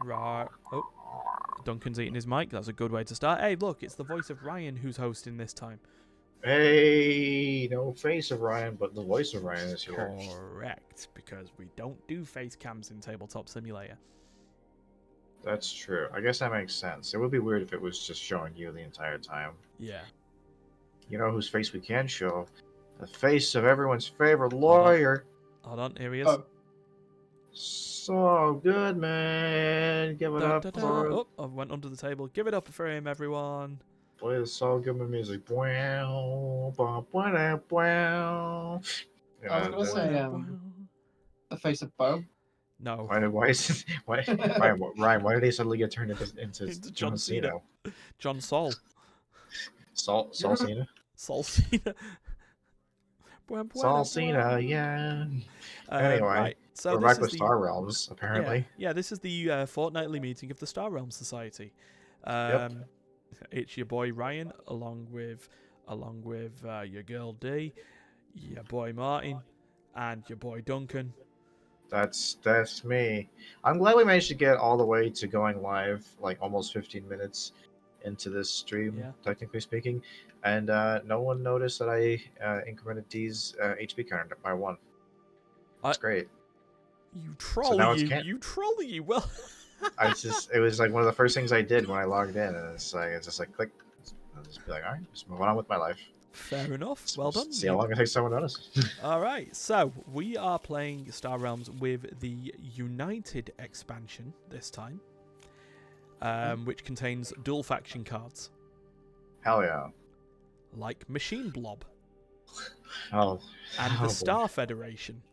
Right. Oh, Duncan's eating his mic. That's a good way to start. Hey, look, it's the voice of Ryan who's hosting this time. Hey, no face of Ryan, but the voice of Ryan is here. Correct, because we don't do face cams in Tabletop Simulator. That's true. I guess that makes sense. It would be weird if it was just showing you the entire time. Yeah. You know whose face we can show? The face of everyone's favorite lawyer. Hold on, here he is. Oh, So good, man. Give it Dun, up dun, dun. for Oh, I went under the table. Give it up for him, everyone. play the Saul Goodman music. Wow, wow, wow, wow. I was gonna say the face of Bo. No. Why is Ryan? Why did he suddenly get turned into John Cena? John Sol. Saul Cena. Sol Cena. Saul Cena, yeah. Anyway, right. So we're this back with is Star Realms, apparently. Yeah, this is the fortnightly meeting of the Star Realms Society. Yep. It's your boy Ryan, along with your girl Dee, your boy Martin, and your boy Duncan. That's me. I'm glad we managed to get all the way to going live, like almost 15 minutes into this stream, technically speaking, and no one noticed that I incremented D's HP counter by 1. That's great. You troll, So now you troll, you. Well, it was like one of the first things I did when I logged in, and it's just like click. I'll just be like, all right, just move on with my life. Fair enough. Well done. See how long it takes someone to notice. All right, so we are playing Star Realms with the United expansion this time, which contains dual faction cards. Hell yeah. Like Machine Blob. Oh. And the Star Federation.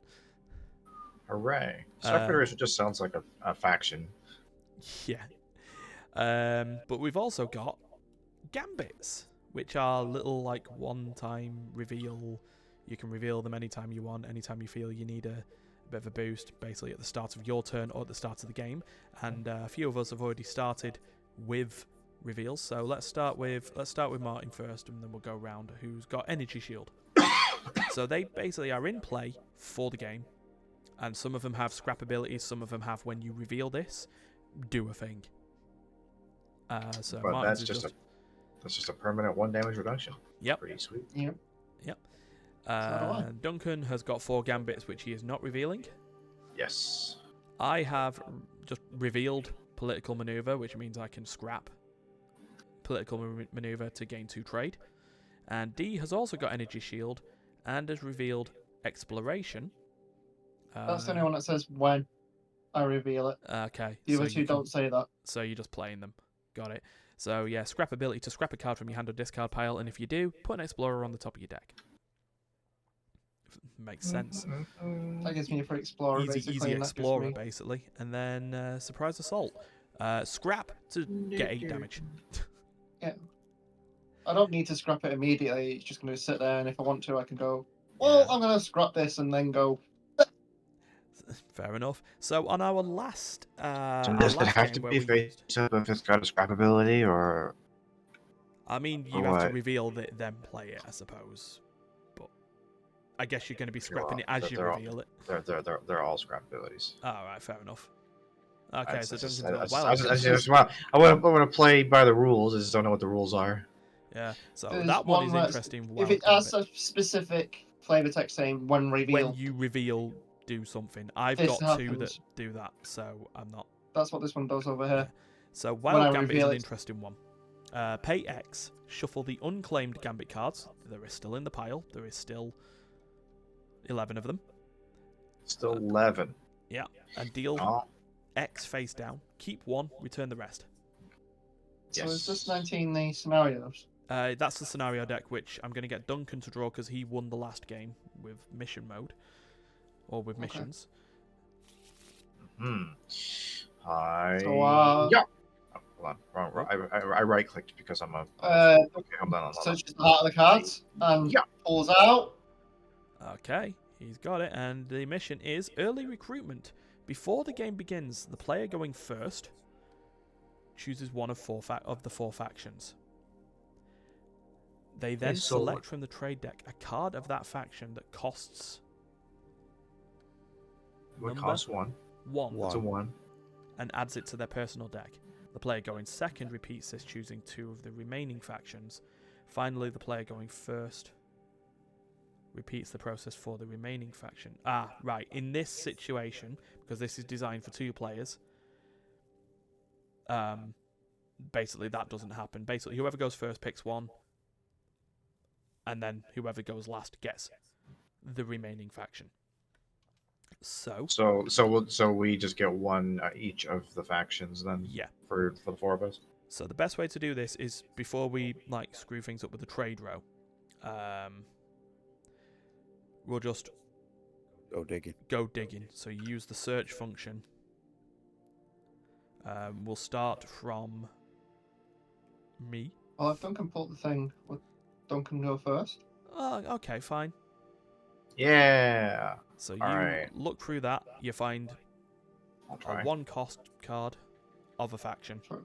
Hooray. Star Federation just sounds like a faction. Yeah. But we've also got Gambits, which are little, like, one-time reveal. You can reveal them anytime you want, anytime you feel you need a bit of a boost, basically at the start of your turn or at the start of the game. And a few of us have already started with reveals, so let's start with Martin first, and then we'll go round. Who's got Energy Shield? So they basically are in play for the game, and some of them have scrap abilities, some of them have, when you reveal this, do a thing. So but Martin's that's just a permanent 1 damage reduction. Yep. Pretty sweet. Yep. Duncan has got 4 Gambits, which he is not revealing. Yes. I have just revealed Political Maneuver, which means I can scrap Political Maneuver to gain 2 trade. And D has also got Energy Shield and has revealed Exploration. That's the only one that says when I reveal it. Okay. The other two don't say that. So you're just playing them. Got it. So yeah, scrap ability to scrap a card from your hand or discard pile, and if you do, put an Explorer on the top of your deck. Makes sense. That gives me a free Explorer, Easy Explorer, basically. And then Surprise Assault. Scrap to get 8 damage. Yeah. I don't need to scrap it immediately. It's just going to sit there, and if I want to, I can go, well, I'm going to scrap this, and then go. Fair enough. So on our last, does it have to be face up if it's got a scrap ability, or? I mean, you have to reveal it, then play it, I suppose. But I guess you're going to be scrapping it as you reveal it. They're all scrap abilities. All right, fair enough. Okay, so I want to play by the rules. I just don't know what the rules are. Yeah, so that one is interesting. If it has a specific flavor text saying when revealed. When you reveal, do something. I've got 2 that do that, so I'm not. That's what this one does over here. Yeah. So Wild Gambit is an interesting one. Pay X, shuffle the unclaimed Gambit cards. There is still in the pile. There is still 11 of them. Still 11. Yeah, and deal X face down. Keep 1, return the rest. So is this 19 the scenarios? That's the scenario deck, which I'm going to get Duncan to draw because he won the last game with mission mode. Or with missions. Yeah. So, yeah. Oh, hold on. Wrong. I right clicked because I'm a. Okay, hold on. Touches the heart of the cards and pulls out. Okay, he's got it, and the mission is early recruitment. Before the game begins, the player going first chooses one of the 4 factions. They then select from the trade deck a card of that faction that costs. What costs 1? 1. It's a 1. and adds it to their personal deck. The player going second repeats this, choosing 2 of the remaining factions. Finally, the player going first repeats the process for the remaining faction. Right. In this situation, because this is designed for 2 players, basically that doesn't happen. Basically, whoever goes first picks 1, and then whoever goes last gets the remaining faction. So we just get 1 each of the factions then. Yeah. For the 4 of us. So the best way to do this is, before we screw things up with the trade row, we'll just go digging. So you use the search function. We'll start from me. Well, if Duncan pulled the thing, would Duncan go first? Oh, okay, fine. Yeah. So All you right. look through that, you find I'll a try. 1 cost card of a faction. Sure.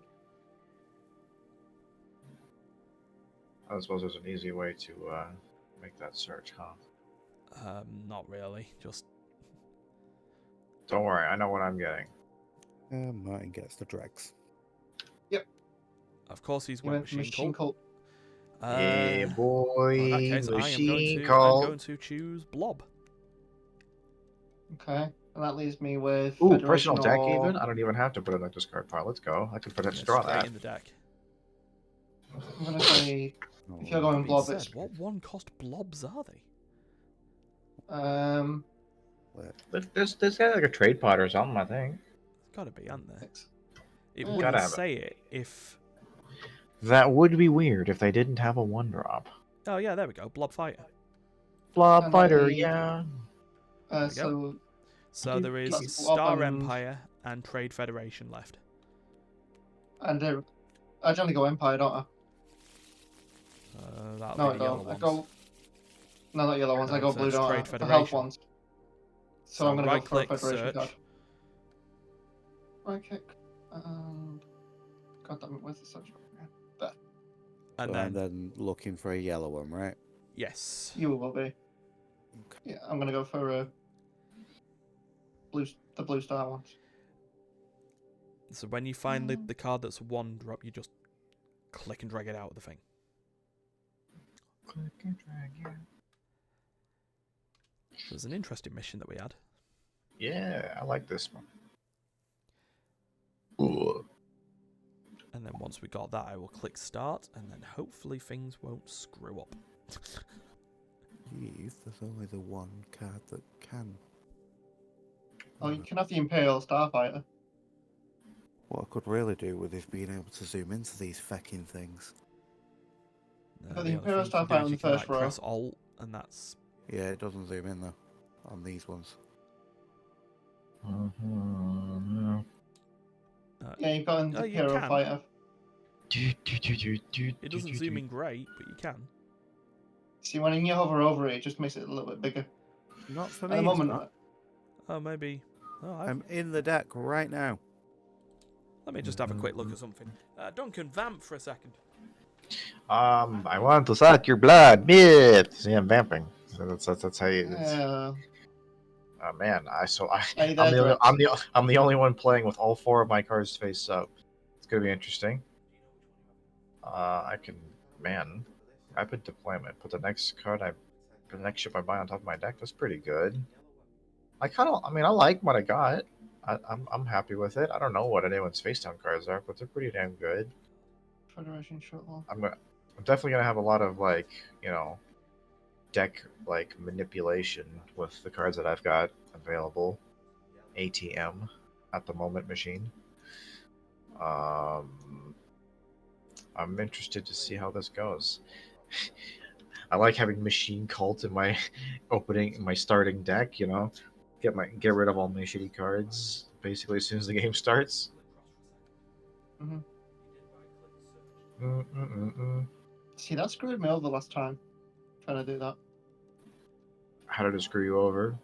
I suppose there's an easy way to make that search, huh? Not really. Just Don't worry, I know what I'm getting. Martin gets the dregs. of course he's You went went for machine cult. Yeah, boy. Well, in that case, Machine I'm cult. going to choose Blob. Okay, and that leaves me with Ooh, Federation personal deck or... even? I don't even have to put it in the discard pile. Let's go. I can put it Yeah, draw straight that. in the deck. I'm gonna say Oh, if you're going Being Blob, said, it's what 1 cost blobs are they? There's got like a trade pot or something, I think. It's got to be, hasn't there? six. It Yeah. wouldn't Gotta have it. say it if. That would be weird if they didn't have a 1-drop. Oh yeah, there we go. Blob fighter. Blob And fighter, a- yeah. we go. So So there is That's Blob Star and- Empire and Trade Federation left. and I generally go Empire, don't I? That'll No, be I the yellow don't. I ones. go. No, not yellow ones. I No, go so blue, it's don't I? Trade The health Federation. ones. So So I'm gonna go for a right-click, Federation search. card. Right click and. God damn it! Where's the search button? There. And I'm then then looking for a yellow one, right? yes, You will be. Yeah, I'm gonna go for the blue star ones. so when you find the card that's 1 drop, you just click and drag it out of the thing. Click and drag, yeah. There's an interesting mission that we had. Yeah, I like this one. Ooh. And then once we got that, I will click start, and then hopefully things won't screw up. Jeez, there's only the 1 card that can. Oh, you can have the Imperial Starfighter. What I could really do with is being able to zoom into these fucking things. Got the only Imperial thing you can do Starfighter is on you the can, first row. press Alt, and that's Yeah, it doesn't zoom in though on these ones. Yeah, you've got an Oh, you Imperial can. Fighter. it doesn't zoom in great, but you can. See, when you hover over it, it just makes it a little bit bigger. Not for At me. the it's moment, not. Oh, maybe. Oh, I'm in the deck right now. let me just have a quick look at something. Duncan, vamp for a second. I want to suck your blood, bitch. See, I'm vamping. So that's how you. Oh man, Hey I'm there, I'm the only one playing with all 4 of my cards face up. It's gonna be interesting. I can, man. Rapid deployment. Put the next ship I buy on top of my deck. That's pretty good. I like what I got. I'm happy with it. I don't know what anyone's face down cards are, but they're pretty damn good. Federation Shuttle. I'm definitely gonna have a lot of deck manipulation with the cards that I've got available. ATM at the moment machine. I'm interested to see how this goes. I like having machine cult in my starting deck, get rid of all my shitty cards basically as soon as the game starts. See, that screwed me over last time. Trying to do that. How did it screw you over?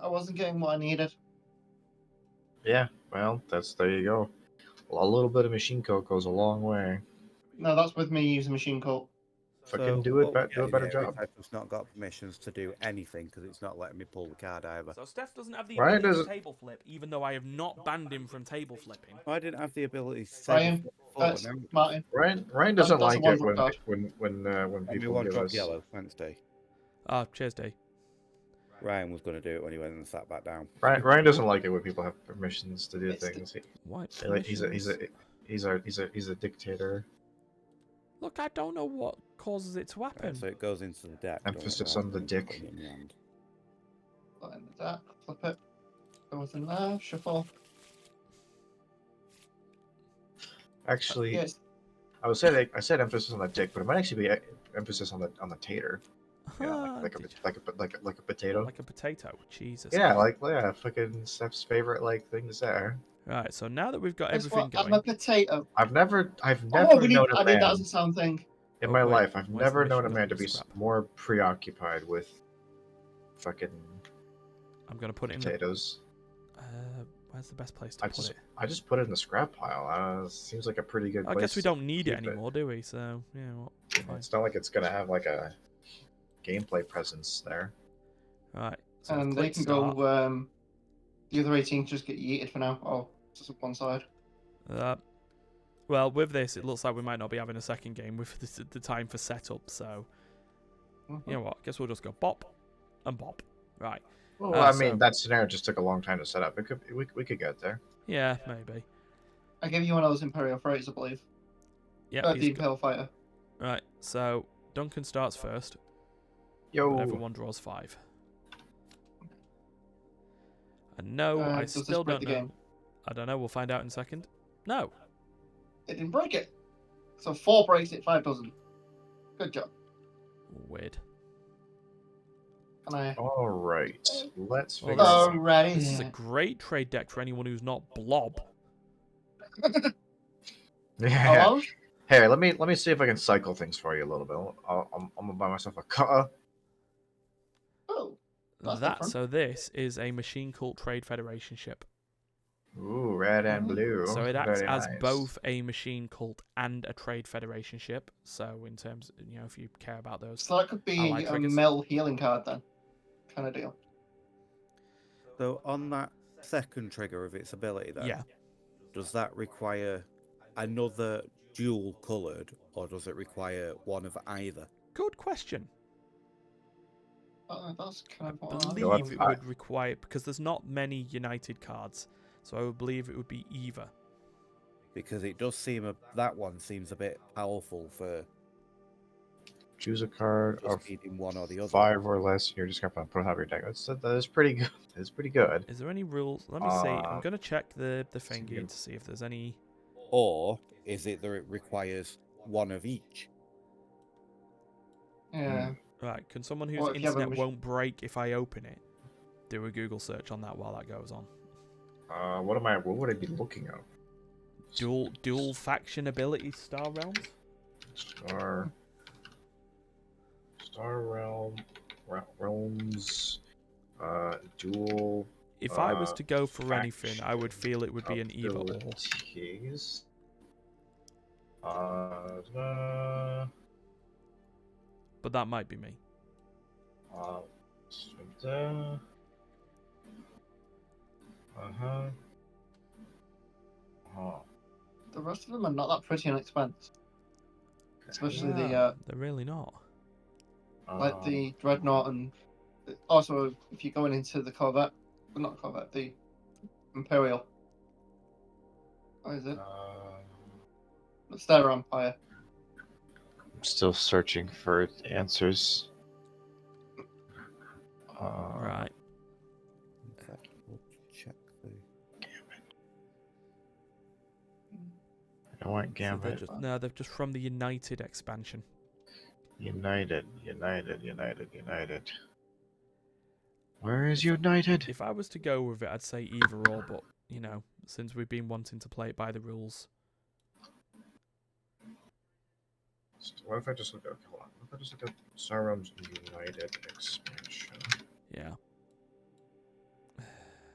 I wasn't getting what I needed. Yeah, well, there you go. A little bit of machine code goes a long way. No, that's with me using Machine Cult. fucking do a better job. I've just not got permissions to do anything because it's not letting me pull the card either. So Steph doesn't have the Ryan ability to doesn't- table flip, even though I have not banned him from table flipping. I didn't have the ability to Ryan, table flip before. Martin. Ryan doesn't That's a like it one-drop card. when Only people one give drop us. yellow. Thanks, D. Ah, cheers, D. Ryan was going to do it when he went and sat back down. Ryan doesn't like it when people have permissions to do It's the- things. What? He's a dictator. Look, I don't know what causes it to happen. Right, so it goes into the deck. Emphasis on the dick. Put it in the deck, flip it. Goes in there, shuffle. Actually, Yes. I said emphasis on the dick, but it might actually be emphasis on the tater. Yeah, Ah, like did you? a potato. Like a potato. Jesus. Yeah, fucking Steph's favorite things there. Right, so now that we've got Guess everything what? I'm going. a potato. I've never Oh, known a I need that man as a sound thing. in Oh, my wait, life. I've where's the never known a mission man to gonna be scrap? more preoccupied with fucking I'm gonna put it in potatoes. where's the best place to put it? I just put it in the scrap pile. Seems like a pretty good I place. guess we don't need it keep it. anymore, do we? So yeah, well, fine. It's not like it's gonna have like a gameplay presence there. Right. So And they click can start. go. The other 18 just get yeeted for now. Oh, just up one side. Well, with this, it looks like we might not be having a second game with the time for setup. So you know what? I guess we'll just go bop and bop. Right. Well, Ah, I mean, so- that scenario just took a long time to set up. We could get there. Yeah, maybe. I gave you one of those Imperial Freighters, I believe. Yeah. The Imperial Fighter. Right. So Duncan starts first. Yo, But everyone draws 5. And no, I Does this still break don't the know. game? I don't know. We'll find out in a second. No. It didn't break it. So 4 breaks it, 5 doesn't. Good job. Weird. And I. all right, let's Well, figure this is- out. Alrighty. This is a great trade deck for anyone who's not Blob. Yeah. Hello? Here, let me see if I can cycle things for you a little bit. I'm gonna buy myself a cutter. Oh. That's That different. so this is a Machine Cult Trade Federation ship. Ooh, red and blue. So it acts Very as nice. both a Machine Cult and a Trade Federation ship. So in terms, if you care about those. So that could be Ally a triggers. Mel healing card then. Kind of deal. So on that second trigger of its ability, then, Yeah. does that require another dual coloured, or does it require one of either? Good question. That's kind I of what I'm believe what? it would require, because there's not many United cards, so I would believe it would be either. Because it does seem that one seems a bit powerful for Choose a card just of needing one or the other. 5 or less, and you're just gonna put it on your deck. That is pretty good. It's pretty good. Is there any rules? Let me see. I'm Uh, going to check the see thingy if- to see if there's any. Or is it that it requires one of each? Yeah. Right, can someone whose Or if you have a internet mach- won't break if I open it do a Google search on that while that goes on? What would I be looking at? Dual faction abilities, Star Realms? Star Realms, dual. If I was to go for faction anything, I would feel it would be an either or. abilities. But that might be me. The rest of them are not that pretty on expense. Especially Yeah, they're really not. like the Dreadnought and also if you're going into the Corvette, well, not Corvette, the Imperial. What is it? The Stellar Empire. I'm still searching for answers. Right. In fact, we'll check the. I want So they're Gambit. just, no, they're just from the United expansion. United. Where is United? If I was to go with it, I'd say either or, but, since we've been wanting to play it by the rules. What if I just look up? Hold on. What if I just look up Star Realms United expansion? Yeah.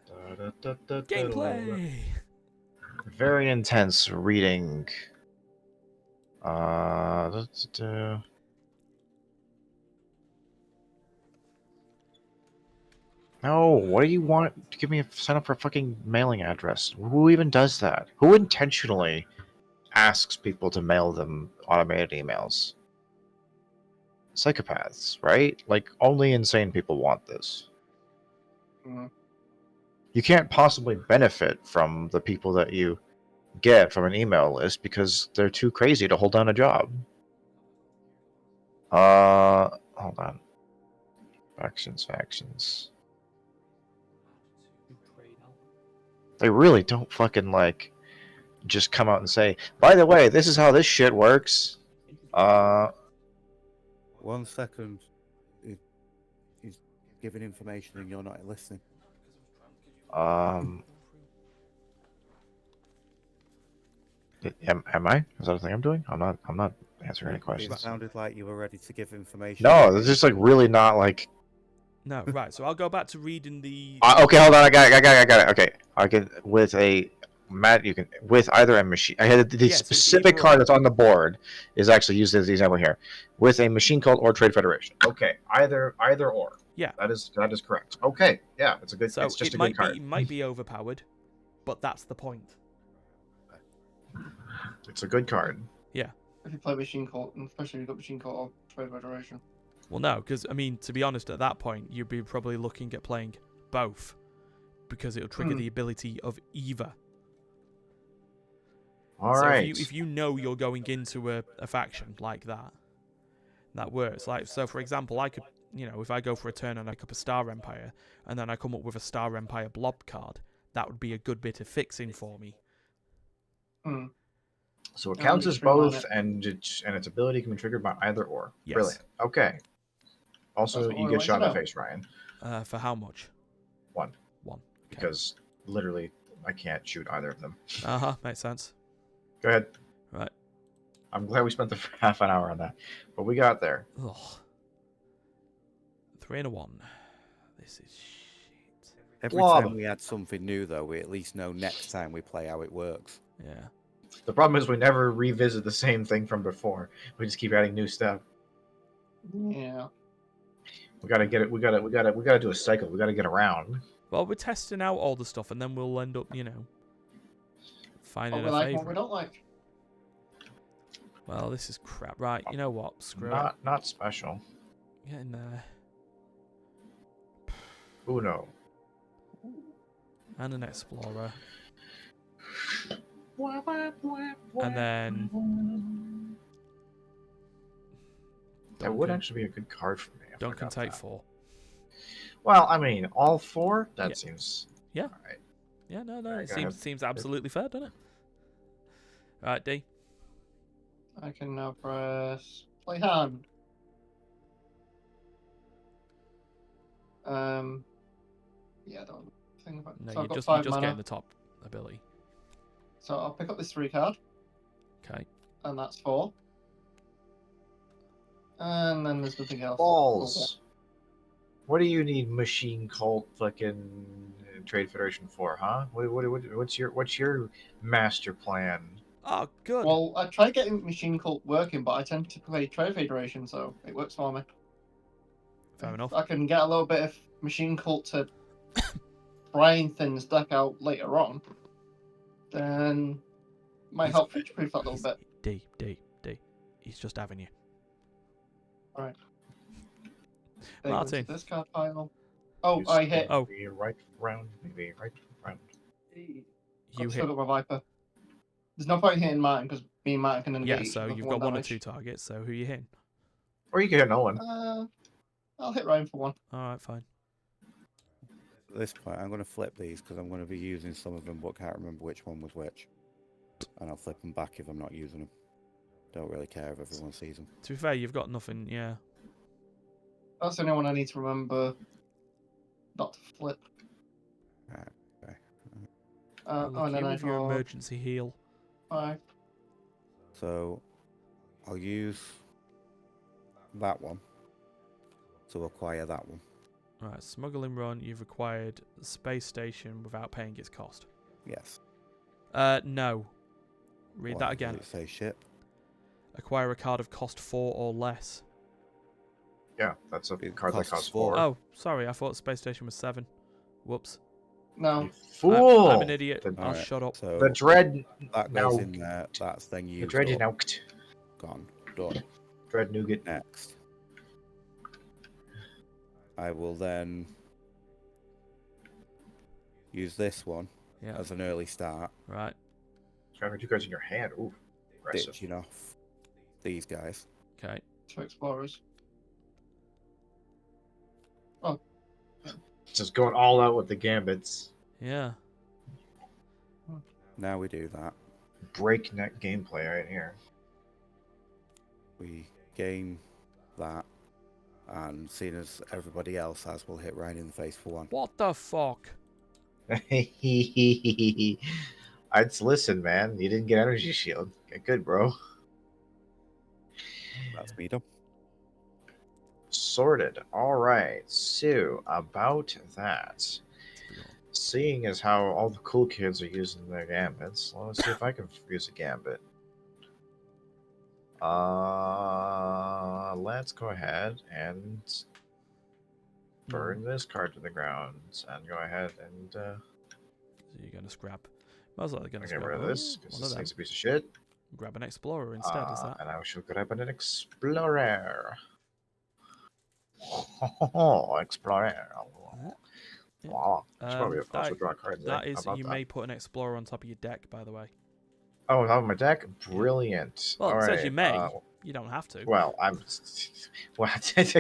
Da-da-da-da-da-da. Gameplay! Very intense reading. Da-da-da. No, what do you want to give me sign up for a fucking mailing address? Who even does that? Who intentionally asks people to mail them automated emails? Psychopaths, right? Like, only insane people want this. Mm. You can't possibly benefit from the people that you get from an email list because they're too crazy to hold down a job. Hold on. Factions. They really don't fucking like just come out and say, by the way, this is how this shit works. 1 second. He's giving information and you're not listening. Am I? Is that a thing I'm doing? I'm not answering any questions. It sounded like you were ready to give information. No, it's just like really not like. No, right. So I'll go back to reading the. Okay, hold on. I got it. Okay, I can with a Matt. You can with either a machine. I had the specific card that's on the board is actually used as the example here with a machine cult or trade federation. Okay, either or. Yeah, that is correct. Okay, yeah, it's a good. So it's just it a might good card. It might be overpowered, but that's the point. It's a good card. Yeah. If you play Machine Cult, and especially if you've got Machine Cult or Trade Federation. Well, no, because I mean, to be honest, at that point you'd be probably looking at playing both, because it'll trigger the ability of either. All right. If you know you're going into a faction like that, that works. Like, so for example, I could, if I go for a turn and I up a Star Empire, and then I come up with a Star Empire blob card, that would be a good bit of fixing for me. So it counts as both, and its ability can be triggered by either or. Yes. Brilliant. Okay. Also, you get shot in the face, Ryan. For how much? 1. Okay. Because literally, I can't shoot either of them. Makes sense. Go ahead. Right. I'm glad we spent the half an hour on that, but we got there. Ugh. 3 and a 1. This is shit. Every time we add something new, though, we at least know next time we play how it works. Yeah. The problem is we never revisit the same thing from before. We just keep adding new stuff. Yeah. We gotta get it. We gotta do a cycle. We gotta get around. Well, we're testing out all the stuff, and then we'll end up, finding a favorite. What we don't like. Well, this is crap. Right, you know what? Screw it. Not special. Get in there. Uno. And an explorer. And then that would actually be a good card for me. Duncan take 4. Well, I mean, all 4. That seems. Yeah. All right. Yeah. No. It seems absolutely fair, doesn't it? Right, D. I can now press play hand. Yeah, I don't think about it. No, so you're just mana. getting the top ability. So I'll pick up this 3 card. Okay. And that's 4. And then there's nothing else. Balls. What do you need Machine Cult fucking Trade Federation for, huh? What's your master plan? Oh, good. Well, I tried getting Machine Cult working, but I tend to play Trade Federation, so it works for me. Fair enough. I can get a little bit of Machine Cult to trying things deck out later on, then might help future-proof that little bit. D. He's just having you. Alright. Martin. This card pile. Oh, I hit. Oh. Maybe right round. Maybe right round. You hit. Got my Viper. There's no point in hitting Martin because me and Martin can then Yeah, so you've got 1 or 2 targets, so who are you hitting? Or you can hit no one. I'll hit Ryan for 1. Alright, fine. At this point, I'm going to flip these because I'm going to be using some of them, but can't remember which one was which. And I'll flip them back if I'm not using them. Don't really care if everyone sees them. To be fair, you've got nothing, yeah. That's the only one I need to remember not to flip. Okay. And then I have your emergency heal. 5. So, I'll use that one to acquire that one. Alright, smuggling run, you've acquired a space station without paying its cost. Yes. No. Read that again. Does it say ship? Acquire a card of cost 4 or less. Yeah, that's a card that costs 4. Oh, sorry, I thought space station was 7. Whoops. No. You fool! I'm an idiot. The, I'll Alright, shut up. So the dread that now. goes in there. That's then The used dread is up. now. Gone. Done. Dread nougat. Next. I will then use this one Yeah. as an early start, Right. Having 2 cards in your hand. Ooh, aggressive. ditching off these guys. Okay. 2 explorers. Just going all out with the gambits. Yeah. Now we do that. Breakneck gameplay right here. We gain that, and seeing as everybody else has, we'll hit right in the face for 1. What the fuck? I'd listen, man. You didn't get energy shield. Get good, bro. That's me done. Sorted. All right. So about that, seeing as how all the cool kids are using their gambits, let's see if I can use a gambit. Let's go ahead and burn this card to the ground and go ahead and So you're gonna scrap. Most likely gonna get scrap. rid of this because One of this them. thing's a piece of shit. Grab an explorer instead. Is that? And I shall grab an explorer. Explorer. Yeah. Wow. Should probably That, also draw a card. that How is, about you that? may put an explorer on top of your deck, by the way. Oh, on top of my deck? Brilliant. Well, All it says right. you may. You don't have to. Well, well,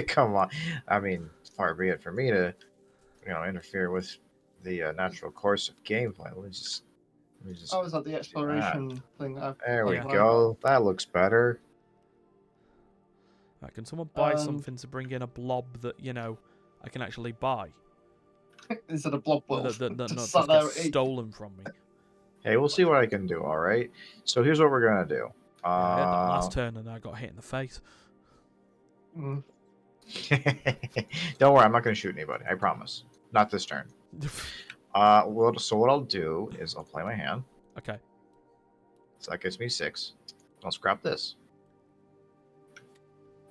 come on. I mean, far be it for me to, interfere with the natural course of gameplay. Let me just. Oh, is that the exploration thing? There we Yeah. go. That looks better. Right, can someone buy something to bring in a blob that, I can actually buy? Is it a blob Well, wolf? that not Just just sat get there, stolen from me. Hey, we'll see what I can do. All right. So here's what we're gonna do. Yeah, I had that last turn and I got hit in the face. Mm. Don't worry, I'm not gonna shoot anybody. I promise. Not this turn. So what I'll do is I'll play my hand. Okay. So that gives me 6. I'll scrap this.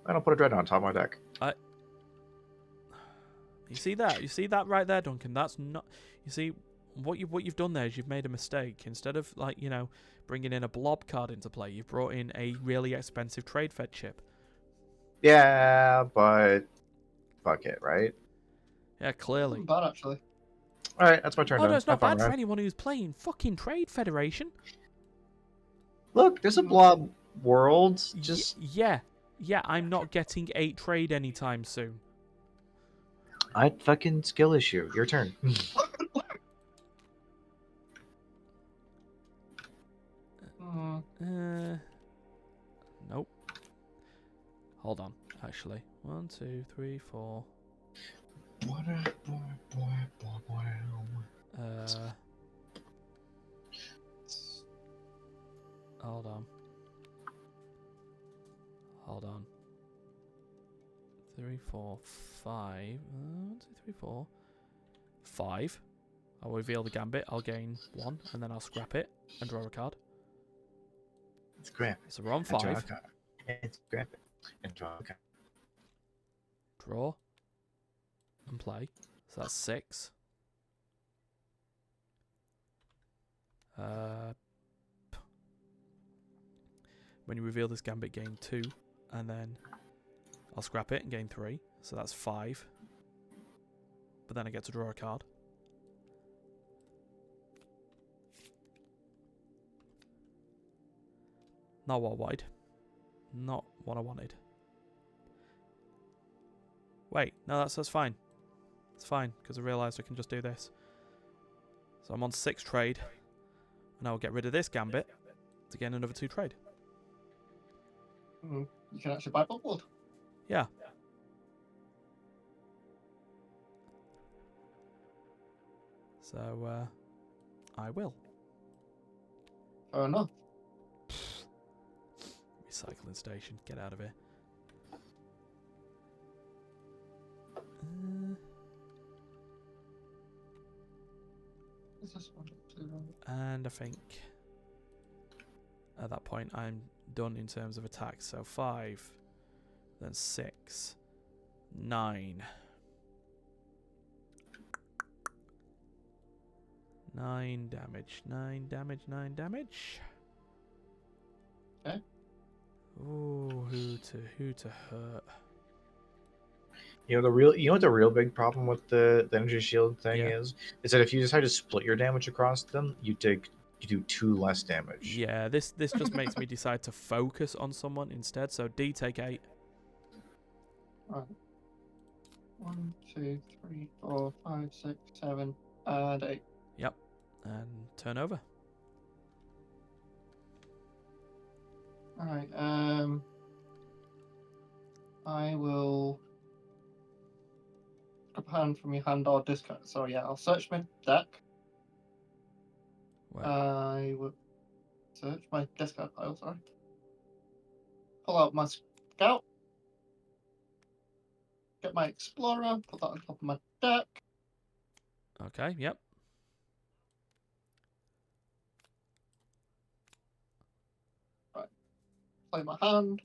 And I'll put a dread on top of my deck. You see that? You see that right there, Duncan? That's not. You see what you've done there is you've made a mistake. Instead of bringing in a blob card into play, you've brought in a really expensive trade fed chip. Yeah, but fuck it, right? Yeah, clearly. Not bad, actually. All right, that's my turn. Oh no, done. it's not Have fun, bad for man. anyone who's playing fucking Trade Federation. Look, there's a blob world. Just yeah. I'm not getting 8 trade anytime soon. I fucking skill issue. Your turn. Nope. Hold on. Actually, 1, 2, 3, 4. Hold on. 3, 4, 5. 1, 2, 3, 4. 5. I'll reveal the gambit. I'll gain 1, and then I'll scrap it and draw a card. Scrap. So we're on And draw a 5. card. And scrap it. And draw a card. Draw. And play. So that's 6. When you reveal this gambit, gain 2, and then I'll scrap it and gain 3. So that's 5. But then I get to draw a card. Not what I wanted. Not what I wanted. Wait, no, that's fine. It's fine, because I realised I can just do this. So I'm on 6 trade. And I'll get rid of this gambit to gain another 2 trade. You can actually buy blood. Yeah. So, I will. Fair enough. Recycling station, get out of here. Is this one too long? And I think at that point I'm done in terms of attacks. So 5, then 6, 9. 9 damage. 9 damage. 9 damage. Okay. Ooh, who to hurt? You know what the real big problem with the energy shield thing is that if you decide to split your damage across them, you do 2 less damage. Yeah, this just makes me decide to focus on someone instead. So D, take 8. Right. 1, 2, 3, 4, 5, 6, 7, and 8. Yep. And turn over. Alright, I will grab a hand from your hand or discard. So yeah, I'll search my deck. Wait. I will search my discard pile, sorry. Pull out my scout. Get my explorer, put that on top of my deck. Okay, yep. Play my hand.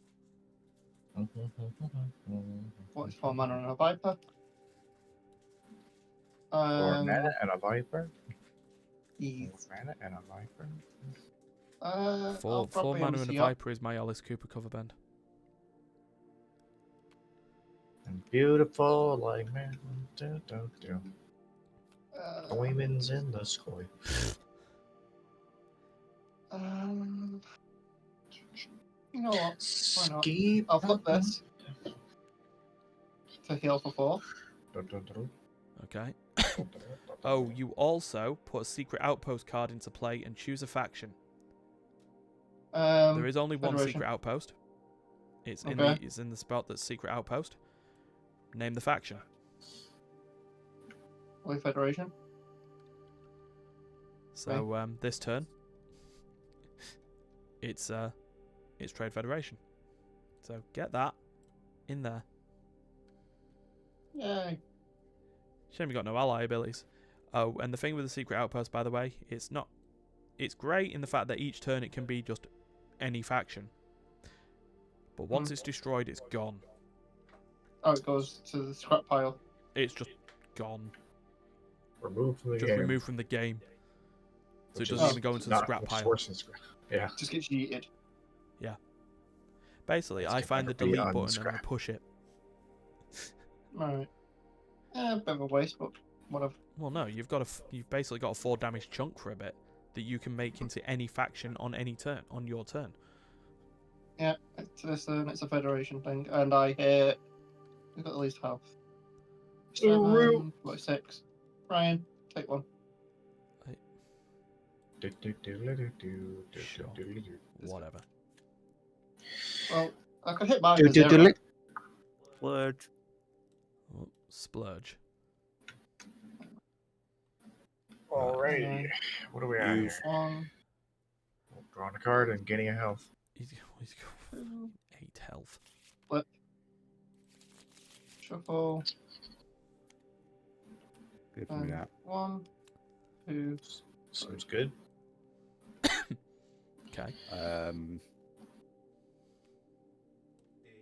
What's 4 mana and a viper? 4 mana and a viper. Yes. 4 mana and a viper. Four mana and a viper is my Alice Cooper cover band. And beautiful like man. Diamonds in the sky. You know what? Why not? Skip. I'll flip this to heal for 4. Okay. Oh, you also put a secret outpost card into play and choose a faction. There is only one Federation. secret outpost. It's in Okay. it's in the spot that's secret outpost. Name the faction. Holy Federation. So this turn, it's Trade Federation. So get that in there. Yay. Shame you got no ally abilities. Oh, and the thing with the secret outpost, by the way, it's great in the fact that each turn it can be just any faction. But once it's destroyed, it's gone. Oh, it goes to the scrap pile. It's just gone. Removed from the Just game. removed from the game. So Which it doesn't is even go into the not scrap much pile. worse than scrap. Yeah. Just gets yeeted. Basically, I It's find the gonna be delete button and I unscrap. push it. Alright. A bit of a waste, but whatever. Well, no, you've basically got a 4 damage chunk for a bit that you can make into any faction on any turn, on your turn. Yeah, it's a Federation thing, and I hit. We've got at least half. 7, 46. Ryan, take 1. Sure. Whatever. Well, I could hit mine for 0. Splurge. Oh, splurge. Alrighty. What do we have here? 1, Drawing a card and getting a health. He's got 8 health. flip, shuffle. Give me that. 1, 2. Seems good. Okay.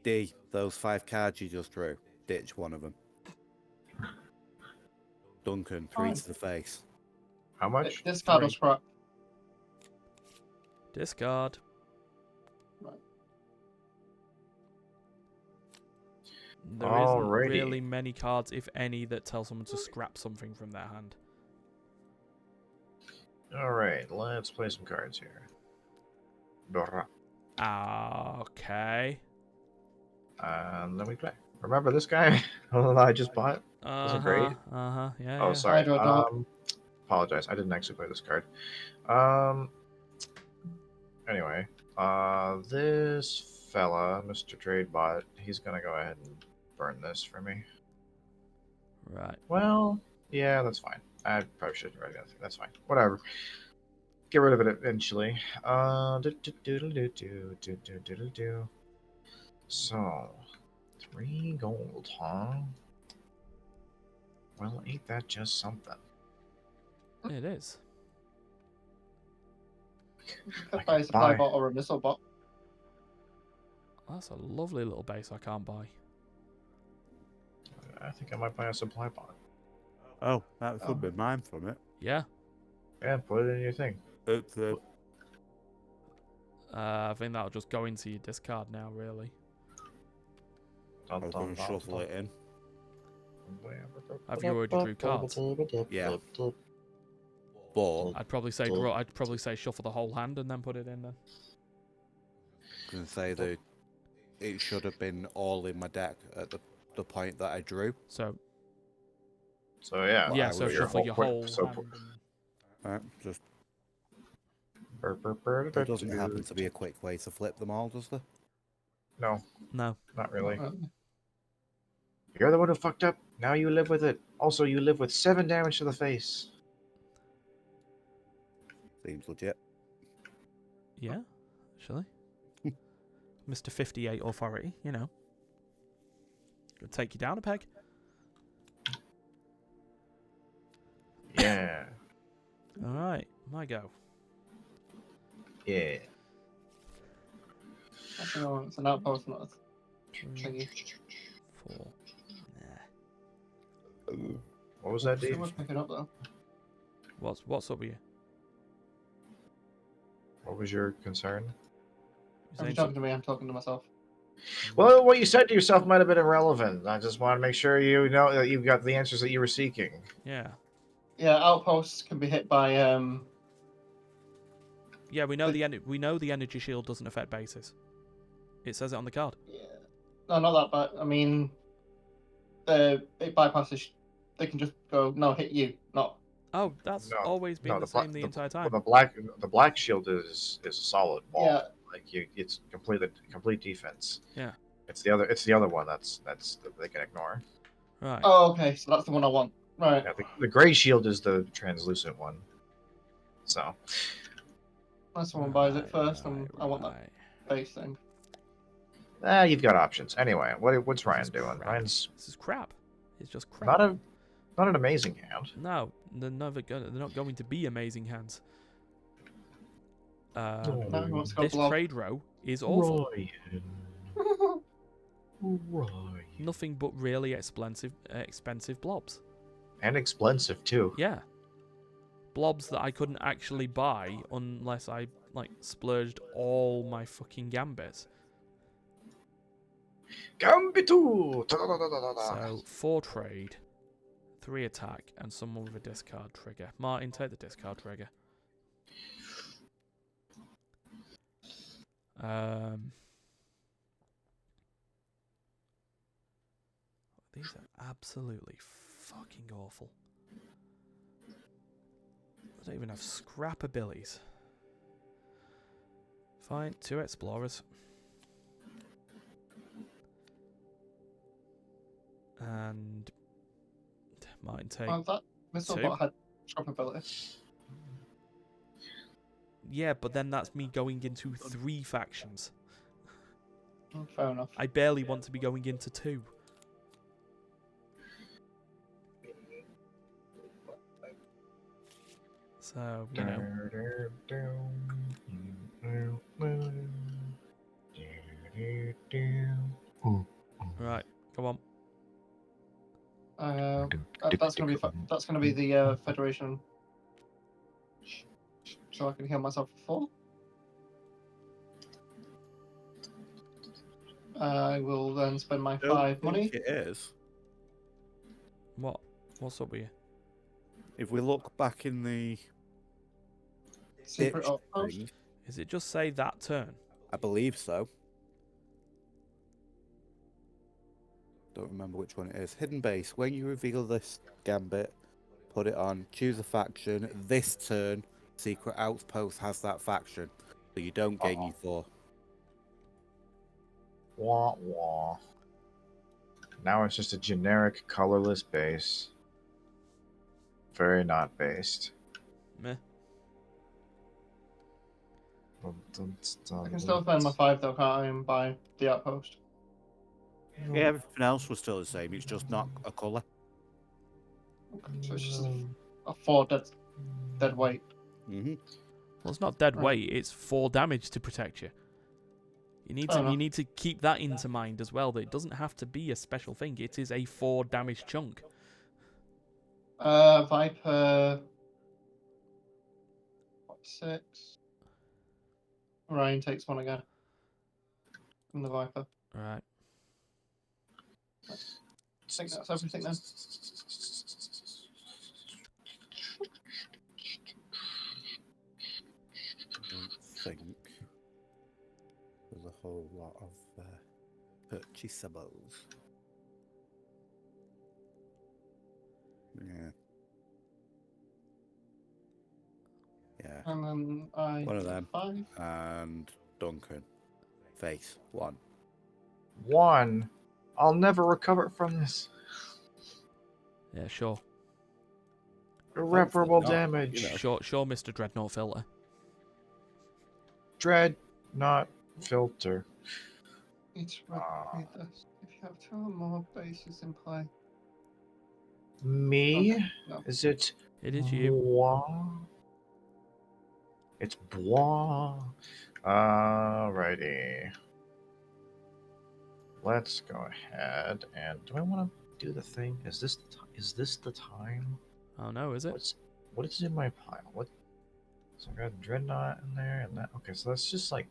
D, those 5 cards you just drew, ditch one of them. Duncan, 3 Fine. to the face. How much? This card 3. will scrap. Discard. Right. There isn't really many cards, if any, that tell someone to scrap something from their hand. Alright, let's play some cards here. Okay. And then we play. Remember this guy I just bought? Wasn't great. Yeah. Oh, yeah. sorry. Hydro Apologize. I didn't actually play this card. Anyway, this fella, Mr. Tradebot, he's gonna go ahead and burn this for me. Right. Well, yeah, that's fine. I probably shouldn't write anything. That's fine. Whatever. Get rid of it eventually. So, 3 gold, huh? Well, ain't that just something? It is. You could buy a supply bot or a missile bot. That's a lovely little base I can't buy. I think I might buy a supply bot. Oh, that could be mine from it. Yeah. Yeah, put it in your thing. It's I think that'll just go into your discard now, really. Dun, I was dun, going to dun, shuffle dun. it in. Have you already drew cards? Yeah. But I'd probably say draw. I'd probably say shuffle the whole hand and then put it in then. I can say that it should have been all in my deck at the point that I drew. So So yeah. yeah, I so would- shuffle your whole so hand. Alright, just there doesn't happen to be a quick way to flip them all, does there? No, No. not really. Not really. You're the one who fucked up. Now you live with it. Also, you live with 7 damage to the face. Seems legit. Yeah, actually. Mr. 58 authority, you know. Gonna take you down a peg. Yeah. Alright, my go. Yeah. Actually, no, it's an outpost, not a 3, thingy. 4. Nah. What was that, See Dave? what's picking up though. What's up with you? What was your concern? You I'm saying talking to me, I'm talking to myself. Well, what you said to yourself might have been irrelevant. I just want to make sure you know that you've got the answers that you were seeking. Yeah. Yeah, outposts can be hit by Yeah, we know we know the energy shield doesn't affect bases. It says it on the card. yeah. No, not that bad. I mean, it bypasses. They can just go no, hit you, not. Oh, that's No, always been the same the entire time. Well, the black shield is a solid wall. Yeah. Like it's complete defense. Yeah. It's the other one that's they can ignore. Right. Oh, okay, so that's the one I want. Right. Yeah, the gray shield is the translucent one. So Unless someone buys it Right, first, and I want that right. base thing. you've got options. Anyway, what's This Ryan is doing? crap. Ryan's This is crap. It's just crap. not an amazing hand. No, they're not going to be amazing hands. Now he wants to go This blob. trade row is awful. Ryan. Ryan. Nothing but really expensive blobs. And expensive too. Yeah. Blobs that I couldn't actually buy unless I splurged all my fucking gambits. Gambitu! So 4 trade, 3 attack, and someone with a discard trigger. Martin, take the discard trigger. These are absolutely fucking awful. I don't even have scrap abilities. Fine, 2 explorers. And Martin take. Oh, that missile 2. bot had scrap ability. Yeah, but then that's me going into 3 factions. Fair enough. I barely want to be going into 2. So, you know. Right, come on. That's gonna be the Federation. So I can heal myself for 4. I will then spend my 5 money. It is. What's up with you? If we look back in the Secret ditch outpost. thing, Is it just say that turn? I believe so. Don't remember which one it is. Hidden base. When you reveal this gambit, put it on. Choose a faction. This turn, secret outpost has that faction, so you don't gain E4. Wah wah. Now it's just a generic colorless base. Very not based. Meh. I can still spend my 5 though, can't I, and buy the outpost? Yeah, everything else was still the same. It's just not a colour. Okay, so it's just a 4 dead weight. Mm-hmm. Well, it's not dead Right. weight. It's 4 damage to protect you. You need to keep that into mind as well. That it doesn't have to be a special thing. It is a 4 damage chunk. Viper. 6. Ryan takes 1 again. From the Viper. Right. I think that's everything then. I don't think there's a whole lot of purchasables. Yeah. Yeah. And then I One of them. 5. And Duncan. Face 1. 1. I'll never recover from this. Yeah, sure. Irreparable Hopefully not, damage. you know. Sure, Mr. Dreadnought Filter. Dread, not filter. Need to read this. If you have 2 or more bases in play. Me? Okay, no. Is it? It is you. Bois? It's Bois. Alrighty. Let's go ahead and do I want to do the thing? Is this the time? Oh no, is it? What is in my pile? What? So I got Dreadnought in there and that. Okay, so that's just like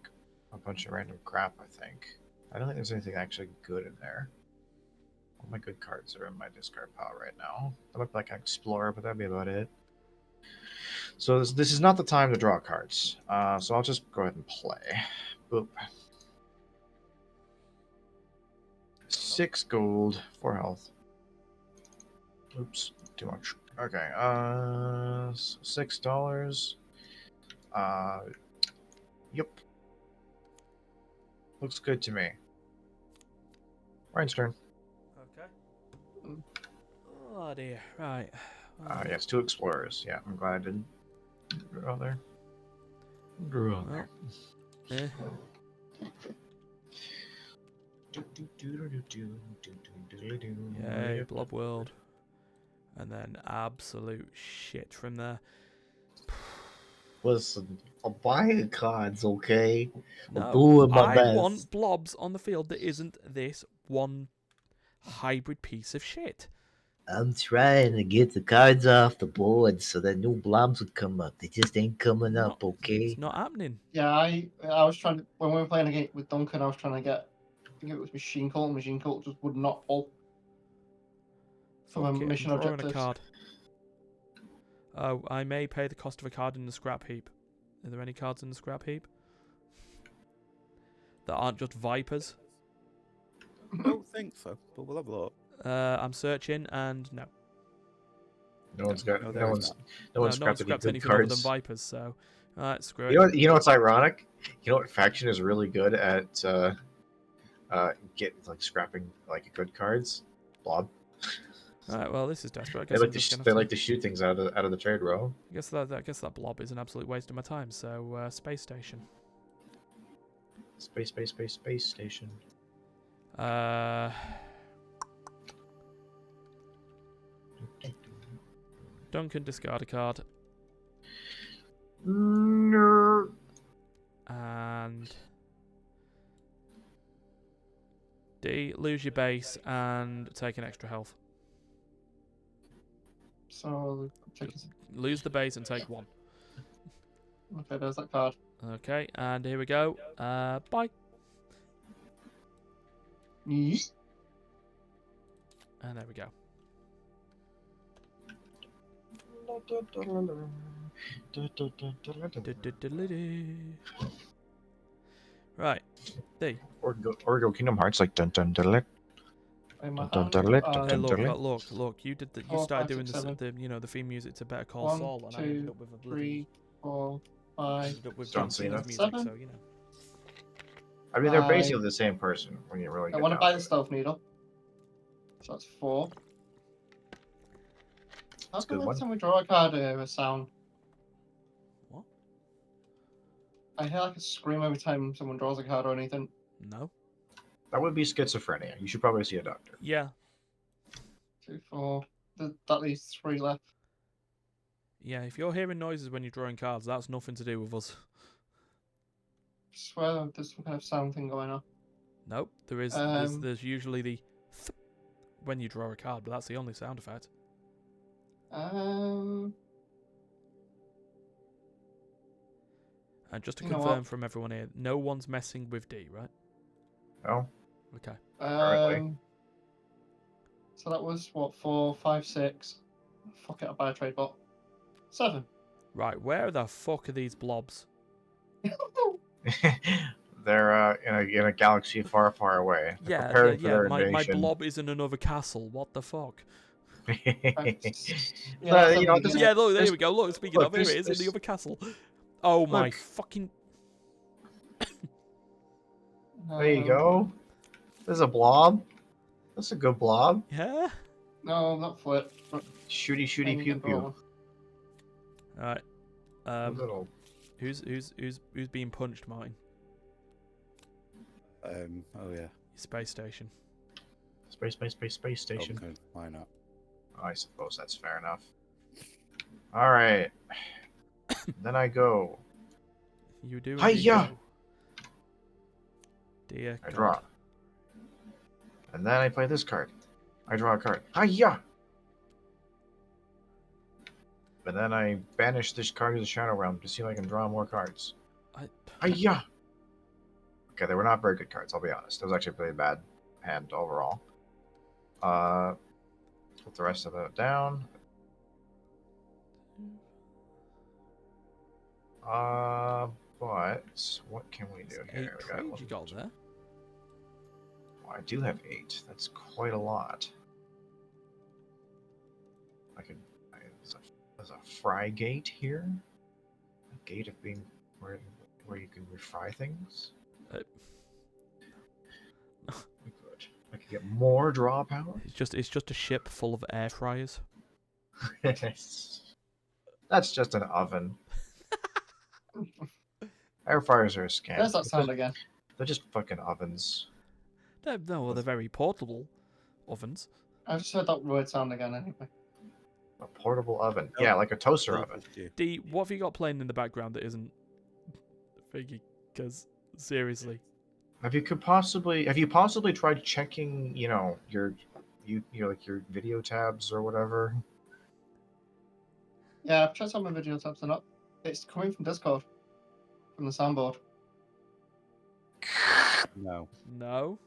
a bunch of random crap. I think. I don't think there's anything actually good in there. All my good cards are in my discard pile right now. I look like an explorer, but that'd be about it. So this is not the time to draw cards. So I'll just go ahead and play. Boop. 6 gold, 4 health. Oops, too much. Okay, $6. Yep. Looks good to me. Ryan's turn. Okay. Oh dear. Right. Yes, 2 explorers. Yeah, I'm glad I didn't draw there. Drew on there. Eh. Yay, Blob World. And then absolute shit from there. Listen, I'll buy the cards, okay? No, doing my I best. want blobs on the field that isn't this one hybrid piece of shit. I'm trying to get the cards off the board so that new blobs would come up. They just ain't coming up, okay? It's not happening. Yeah, I was trying to, when we were playing a game with Duncan, I was trying to get, I think it was Machine Cult. Machine Cult just would not pull from a Fuck it, mission I'm drawing objectives. a card. Oh, I may pay the cost of a card in the scrap heap. Are there any cards in the scrap heap that aren't just Vipers? I don't think so, but we'll have a look. I'm searching and no. No one's got No, no there is one's not. no one's No one's scrapped scrapped any good anything other than cards. Vipers, so alright, screw it. You know what's ironic? You know what faction is really good at get like scrapping like good cards? Blob. Alright, well this is desperate. I They guess like I'm to just gonna they have like to shoot things out of the trade row. I guess that blob is an absolute waste of my time, so space station. Space station. Duncan, discard a card. No. And D, lose your base and take an extra health. So, take it. Lose the base and take 1. Okay, there's that card. Okay, and here we go. Bye. Yeet. And there we go. Right, D. Or go Kingdom Hearts like dun dun dun dun. In my Dun, hand, dun, dun, Hey, dun, look, dun. look. You did the. You 4, started 5, doing 6, 7. the theme music to Better Call 1, Saul, and I ended 2, up with a bloody. 3, 4, 5. Ended up with John John Cena's Cena. music, 7. so you know. I mean, they're I- basically the same person when you really. I get want to down buy to the it. Stealth Needle. So that's 4. How That's a come good every one. time we draw a card, I hear a sound? What? I hear like a scream every time someone draws a card or anything. No. That would be schizophrenia. You should probably see a doctor. Yeah. 2, 4. That leaves 3 left. Yeah. If you're hearing noises when you're drawing cards, that's nothing to do with us. I swear there's some kind of sound thing going on. Nope. There is. There's usually the when you draw a card, but that's the only sound effect. And just to You know confirm what? from everyone here, no one's messing with D, right? No. Okay. Currently. So that was what, 4, 5, 6. Fuck it, I'll buy a trade bot. 7. Right, where the fuck are these blobs? They're in a galaxy far, far away. They're Yeah, preparing for their my invasion. blob is in another castle. What the fuck? Yeah, So, that's you know, everything, Yeah, look, there there's- we go. Look, speaking look, of, here it is in there's- the other castle. Oh my Look. fucking... There you go. There's a blob. That's a good blob. Yeah? No, not flip. Shooty, shooty, pew, pew. Alright. Little. Who's being punched, Martin? Oh yeah. Space station. Space station. Okay, why not? I suppose that's fair enough. All right. Then I go. You do. Hiya! Go. Dear I God. draw. And then I play this card. I draw a card. Hiya! And then I banish this card to the Shadow Realm to see if I can draw more cards. Hiya! Okay, they were not very good cards, I'll be honest. It was actually a pretty bad hand overall. Put the rest of that down. But what can we do here? We got You got there. Oh, I do have 8. That's quite a lot. There's a fry gate here. A gate of being where you can refry things. Good. I could get more draw power. It's just a ship full of air fryers. That's just an oven. Air fryers are a scam. There's that sound again. They're just fucking ovens. No, well, they're very portable ovens. I just heard that word sound again anyway. A portable oven. Yeah, like a toaster oven. D, what have you got playing in the background that isn't Figgy? Because seriously, Have you possibly tried checking, your like your video tabs or whatever? Yeah, I've tried some of my video tabs and up. It's coming from Discord, from the soundboard. No. no.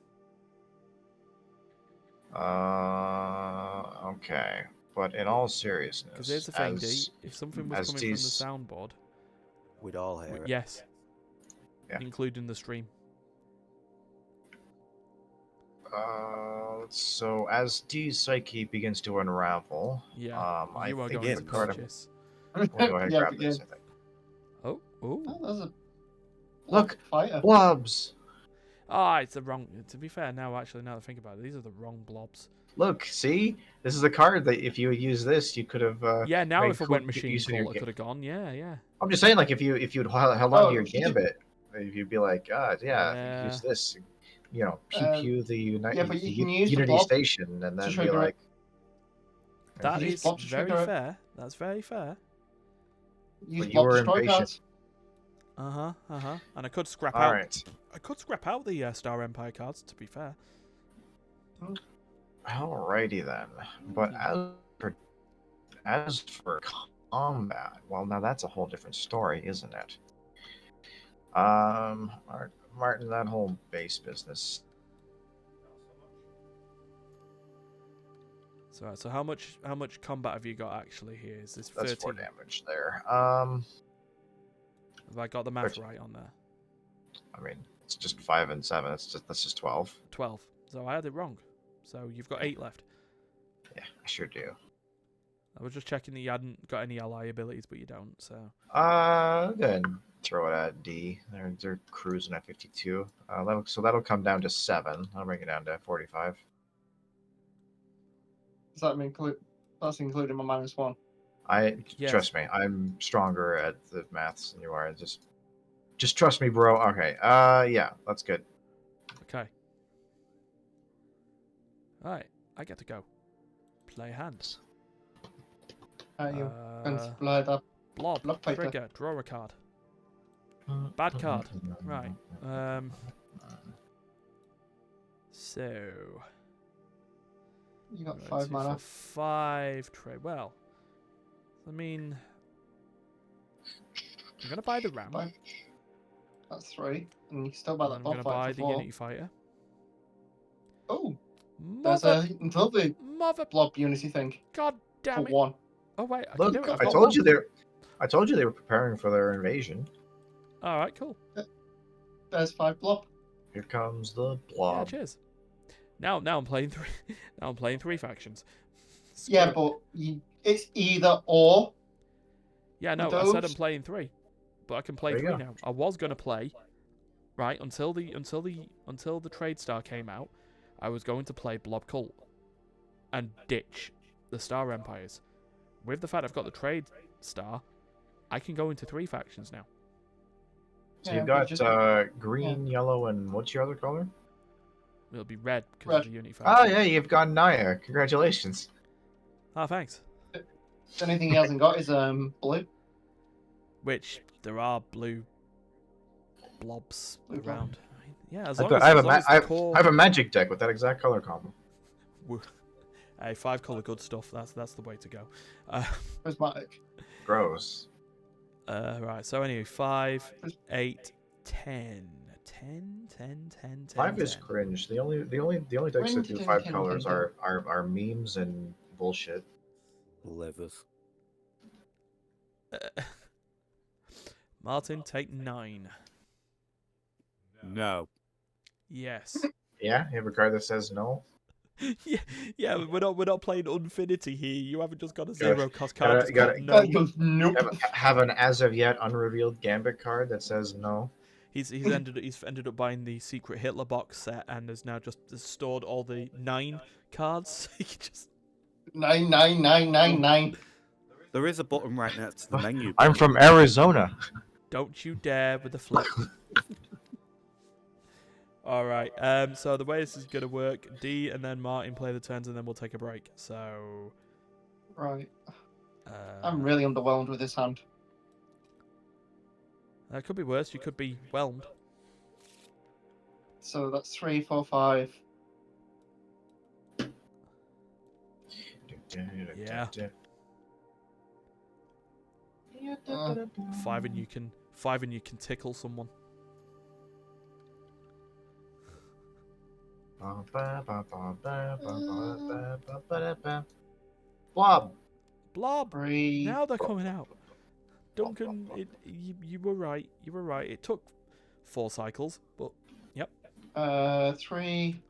Okay. But in all seriousness, Because here's the thing, D. If something was coming from the soundboard, we'd all hear it. yes, Yeah. including the stream. So as D's psyche begins to unravel, Yeah, I you are think going the to card of purchase. we'll go ahead and Yeah, grab this. I think. Oh, Oh, there's a Look, fighter. blobs. It's the wrong. To be fair, now that I think about it, these are the wrong blobs. Look, see, this is a card that if you would use this, you could have. Yeah, now made if I cool went machine use of your call, it ga- could have gone. Yeah. I'm just saying, like if you'd held on to your if you did- gambit, you'd be like, if Yeah. you use this, pew pew the but you can use the Unity blob Station, and then be trigger it. like. That Use is blob to very trigger it. fair. That's very fair. Use you block were destroy impatient. cards. And I could scrap All out. right. I could scrap out the Star Empire cards. To be fair. Alrighty then. But as for combat, well, now that's a whole different story, isn't it? Martin, that whole base business. So how much combat have you got actually here? Is this 13? That's 4 damage there. Have I got the math 13. right on there? I mean, it's just 5 and 7. That's just 12. 12. So I had it wrong. So you've got 8 left. Yeah, I sure do. I was just checking that you hadn't got any ally abilities, but you don't. So. Then throw it at D. They're cruising at 52. That'll come down to 7. I'll bring it down to 45. Does that mean that's including my -1? Yes. Trust me, I'm stronger at the maths than you are. Just trust me, bro. Okay. Yeah, that's good. Okay. Alright, I get to go. Play a hand. You can play that Blob. block paper. Trigger. Draw a card. Bad card. Right. So. You got Right, 5 2 mana. for 5 trade. Well, I mean, I'm gonna buy the ram. Buy. That's 3. And you can still buy And that then I'm going blob to buy fight the for 4. Unity Fighter. Oh, there's Mother, another mother, blob Unity thing god for damn it. 1. Oh, wait, I can Look, do it. I've I got told one. you they were preparing for their invasion. All right, cool. There's 5 blob. Here comes the Yeah, blob. cheers. Now I'm playing 3. Now I'm playing 3 factions. Screw Yeah, it. but it's either or. Yeah, no, I said I'm playing 3, but I can play There you 3 go. now. I was gonna play, right, until the trade star came out. I was going to play Blob Cult and ditch the Star Empires. With the fact I've got the trade star, I can go into 3 factions now. So Yeah, you've but got just- green, yellow, and what's your other color? It'll be red because Red. of the Unity Oh faction. yeah, you've got Naya. Congratulations. Ah, thanks. The only thing he hasn't got is blue. Which there are blue blobs Blue blob. around. I mean, yeah, as I've long got- as, I have as a long ma- as the core. I have a magic deck with that exact color combo. Hey, 5 color good stuff. That's the way to go. Prismatic. Gross. Right. So anyway, 5, 8, 10, 10. 5 is cringe. The only decks that do Cringe, 5 cringe, colors cringe. are memes and bullshit. Livers. Martin, take 9. No. Yes. Yeah, you have a card that says no. yeah. We're not playing Infinity here. You haven't just got a Gotta- 0 cost card. That's gotta- called no. Nope. Have an as of yet unrevealed Gambit card that says no. He's ended up buying the secret Hitler box set and has now just stored all the 9 cards. He can just 99999. There is a button right next to the menu. I'm from Arizona. don't you dare with the flip. All right. So the way this is gonna work, D and then Martin play the turns, and then we'll take a break. So. Right. I'm really underwhelmed with this hand. That could be worse. You could be whelmed. So that's 3, 4, 5. Yeah. 5 and you can tickle someone. Blob. Blob. 3. Now they're coming out. Duncan, you were right. You were right. It took 4 cycles, but yep. 3,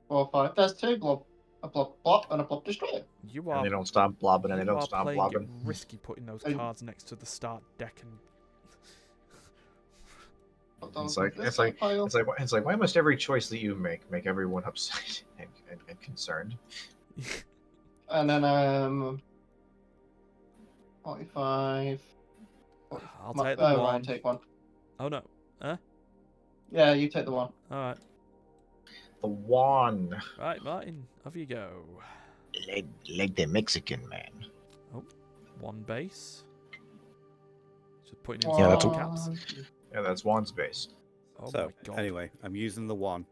4, 5. There's 2 blob. A blob and a blob destroyer. You And are. they don't stop blobbing, and they You don't are stop playing blobbing. it risky putting those And- cards next to the start deck and. It's like why must every choice that you make everyone upset and concerned? And then 45. I'll take the 1. Ryan, take 1. Oh no. Yeah, you take the 1. All right. The wand. Right, Martin. Off you go. Like the Mexican man. 1 base. Just putting in Yeah, that's some a- caps. Yeah, that's wand's base. Oh So, my god. anyway, I'm using the 1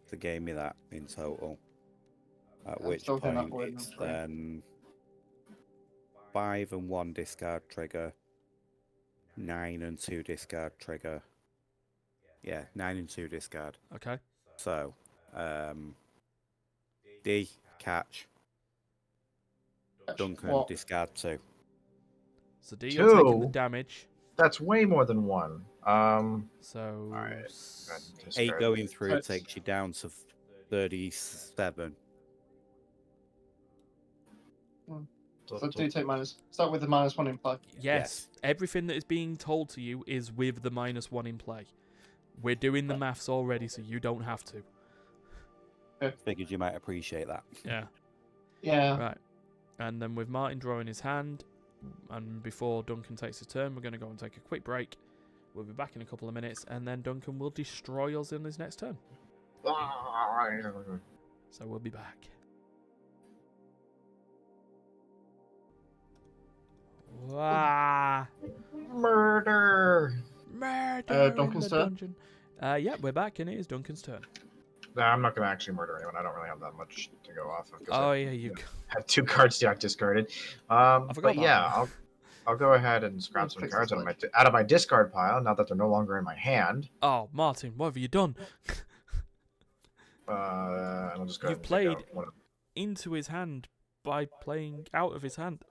to gain me that in total. At I'm which still getting that point word in it's three. then 5 and 1 discard trigger, 9 and 2 discard trigger. Yeah, 9 and 2 discard. Okay. So, D, catch, Duncan, What? discard 2. So D, you're taking the 2? damage. That's way more than 1. So. Alright. 8 going through That's- takes you down to 37. So do take minus. Start with the -1 in play. Yes, everything that is being told to you is with the -1 in play. We're doing the maths already, so you don't have to. Figured you might appreciate that. Yeah. Yeah. Right. And then with Martin drawing his hand, and before Duncan takes his turn, we're going to go and take a quick break. We'll be back in a couple of minutes, and then Duncan will destroy us in his next turn. So we'll be back. Wow. Murder. Murder Duncan's in the turn? dungeon. Yeah, we're back, and it is Duncan's turn. Nah, I'm not gonna actually murder anyone. I don't really have that much to go off of. 'Cause Oh I yeah, you. have 2 cards not discarded. forgot But about yeah, that. I'll go ahead and scrap some cards out of my discard pile now that they're no longer in my hand. Oh, Martin, what have you done? And I'll just go You've ahead and played take out one. into his hand by playing out of his hand.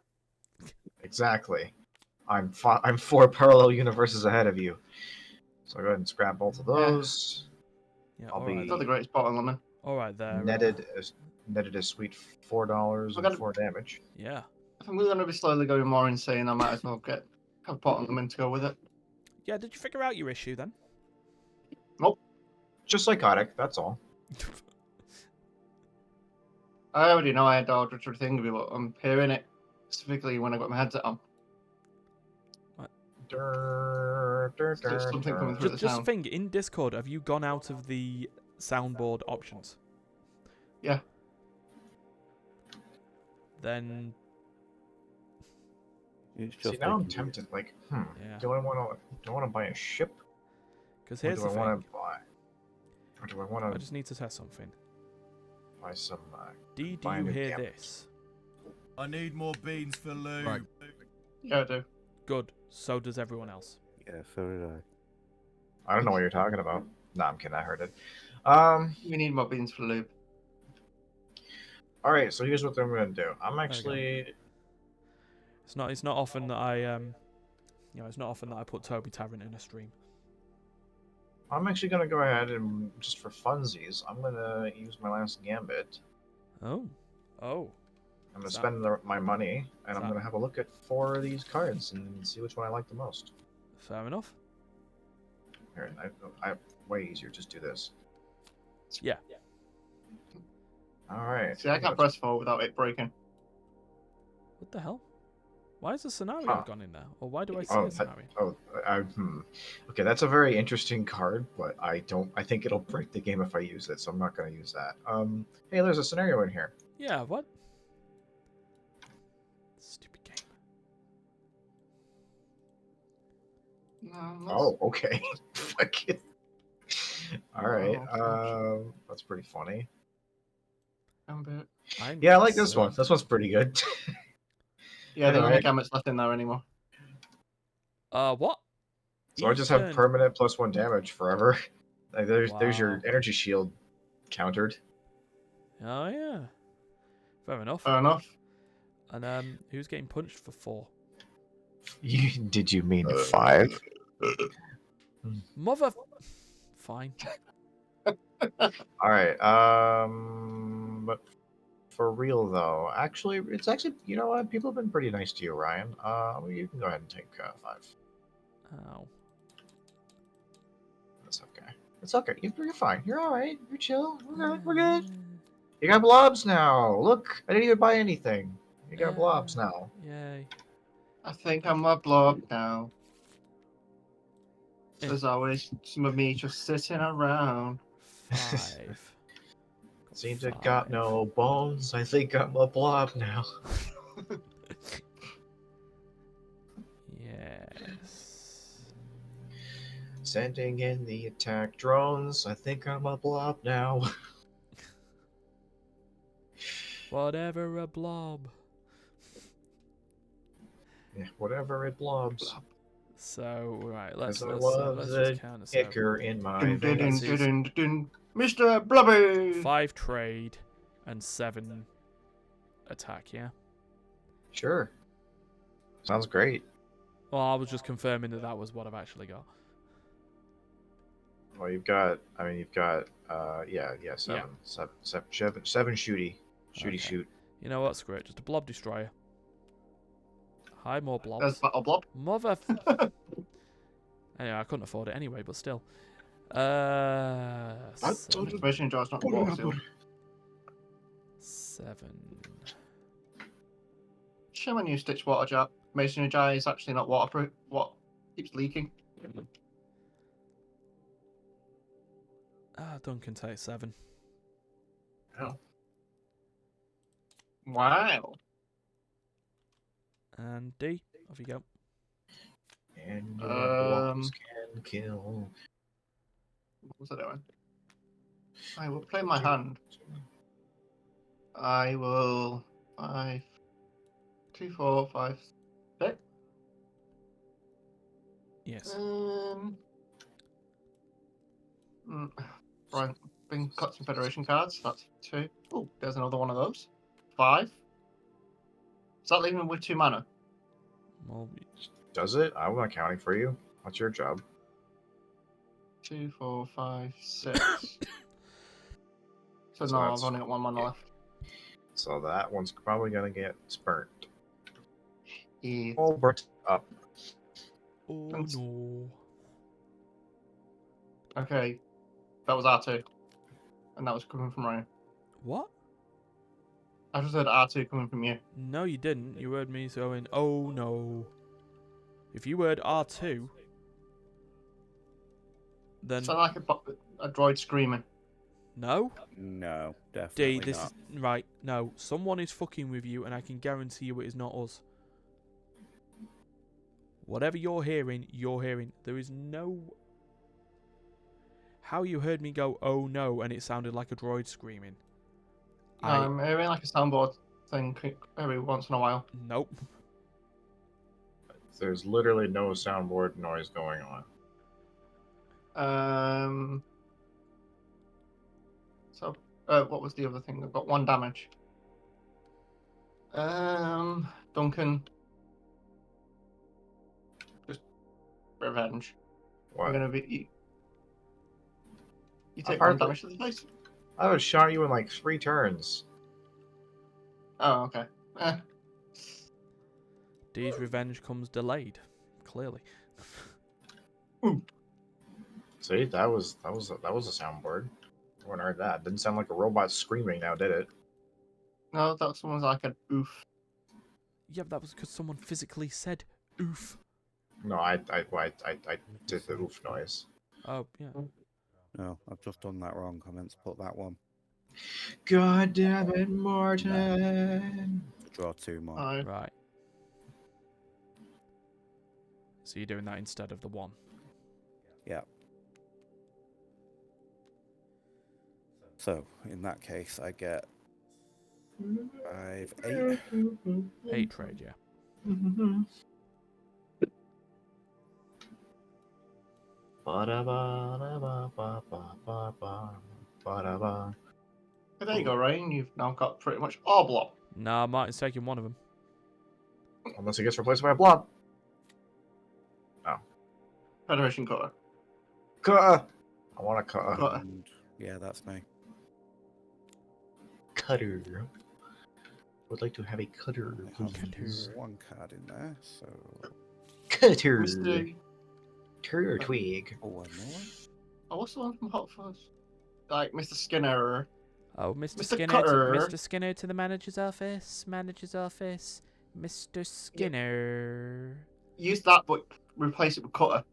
Exactly. I'm 4 parallel universes ahead of you. So I'll go ahead and scrap both of those. Yeah, I'll all be right. Not the greatest bottle, lemon. All right there. netted a sweet $4 and 4 damage. Yeah. If I'm going to be slowly going more insane, I might as well have a pot on lemon to go with it. Yeah, did you figure out your issue then? Nope. Just psychotic, that's all. I already know I had the auditory thing, but I'm hearing it specifically when I got my headset on. There's something coming through. Just think, in Discord, have you gone out of the soundboard options? Yeah. Then It's just See, now I'm tempted. Like, yeah. do I want to buy a ship? Because here's the Or do I want I to just need to test something. buy some? Do you buy a new hear gambit? this? I need more beans for Lou. Right. Yeah, I do. Good. So does everyone else. Yeah, so did I. I don't know what you're talking about. Nah, I'm kidding. I heard it. We need more beans for lube. All right. So here's what I'm gonna do. I'm actually. It's not often that it's not often that I put Toby Tarrant in a stream. I'm actually gonna go ahead and just for funsies, I'm gonna use my last gambit. Oh. I'm gonna spend my money, and I'm gonna have a look at 4 of these cards and see which one I like the most. Fair enough. Here, I way easier. Just do this. Yeah. All right. See, I can't press forward without it breaking. What the hell? Why has the scenario gone in there? Or why do I see a scenario? Okay, that's a very interesting card, but I think it'll break the game if I use it, so I'm not gonna use that. Hey, there's a scenario in here. Yeah, what? Stupid game. No, Oh, okay. Fuck it. All right. Oh, That's pretty funny. gambit. Yeah, I like this one. This one's pretty good. Yeah, the only Alright. gambit's left in there anymore. What? So I just have permanent +1 damage forever. Like, there's your energy shield countered. Oh yeah. Fair enough. Fair enough. And who's getting punched for 4? Did you mean 5? Mother. Fine. All right. But for real though, it's actually you know what? People have been pretty nice to you, Ryan. You can go ahead and take 5. Ow. That's okay. It's okay. You're fine. You're all right. You're chill. We're good. You got blobs now. Look, I didn't even buy anything. You got blobs now. Yay. I think I'm a blob now. There's always some of me just sitting around. 5. Seems I got no bones. I think I'm a blob now. Yes. Sending in the attack drones. I think I'm a blob now. Whatever a blob. Yeah, whatever it blobs. So right, let's I just was count this a kicker in my Dun, dun, veins. dun, dun, dun, dun. Mr. Blobby! 5 trade and 7 attack, yeah? Sure. Sounds great. Well, I was just confirming that was what I've actually got. Well, you've got 7 shooty. Okay. Shoot. You know what? Screw it. Just a blob destroyer. Hi, more blobs. There's Battle Blob. Mother. Anyway, I couldn't afford it anyway, but still. Information jar's not water sealed. 7. Shame when you stitch water jar. Masonry jar is actually not waterproof. What keeps leaking? Duncan takes 7. Oh. Wow. And D, off you go. And your blobs can kill. What was I doing? I will play my hand. I will 5, 2, 4, 5, 6. Yes. Right, got some Federation cards. That's 2. Oh, there's another one of those. 5. Does that leave me with 2 mana? Well, Does it? I'm not counting for you. What's your job? 2, 4, 5, 6. So So no, that's- I've only got 1 mana yeah. left. So that one's probably gonna get burnt. Yeah. All burnt up. oh Thanks. no. Okay, that was R2, and that was coming from Ryan. What? I just heard R2 coming from you. No, you didn't. You heard me going, oh no. If you heard R2, then Sound like a droid screaming. no. No, D, definitely this not. is right. No, someone is fucking with you, and I can guarantee you it is not us. Whatever you're hearing, you're hearing. There is no. How you heard me go, oh no, and it sounded like a droid screaming. I'm hearing like a soundboard thing every once in a while. Nope. There's literally no soundboard noise going on. So, what was the other thing? I've got 1 damage. Duncan. Just revenge. What? I'm gonna be. You take I've 1 hardly- damage to the face. I would shot you in like 3 turns. Oh, okay. D's revenge comes delayed. Clearly. See, that was a soundboard. I wouldn't heard that. Didn't sound like a robot screaming now, did it? No, that someone's like an oof. Yeah, that was because someone physically said oof. No, I did the oof noise. Oh, yeah. No, I've just done that wrong. I meant to put that one. God damn it, Martin! Draw 2 more. Right. So you're doing that instead of the 1. Yeah. So, in that case, I get 5, 8. 8 trade, yeah. But there you go, Ryan. You've now got pretty much all block. Nah, Martin's taking one of them. Unless it gets replaced by a blob. Federation cutter. Cutter! I want a cutter. Cutter. And yeah, that's me. Cutter. Would like to have a cutter, I have please. 1 card in there, so. Cutter! Mr. Tur twig. Oh, 1 more. Oh, what's the one from Hot Fuzz? Like Mr. Skinner. Oh, Mr. Mr. Skinner. Cutter. Mr. Skinner to the manager's office. Manager's office. Mr. Skinner. Use that, but replace it with cutter.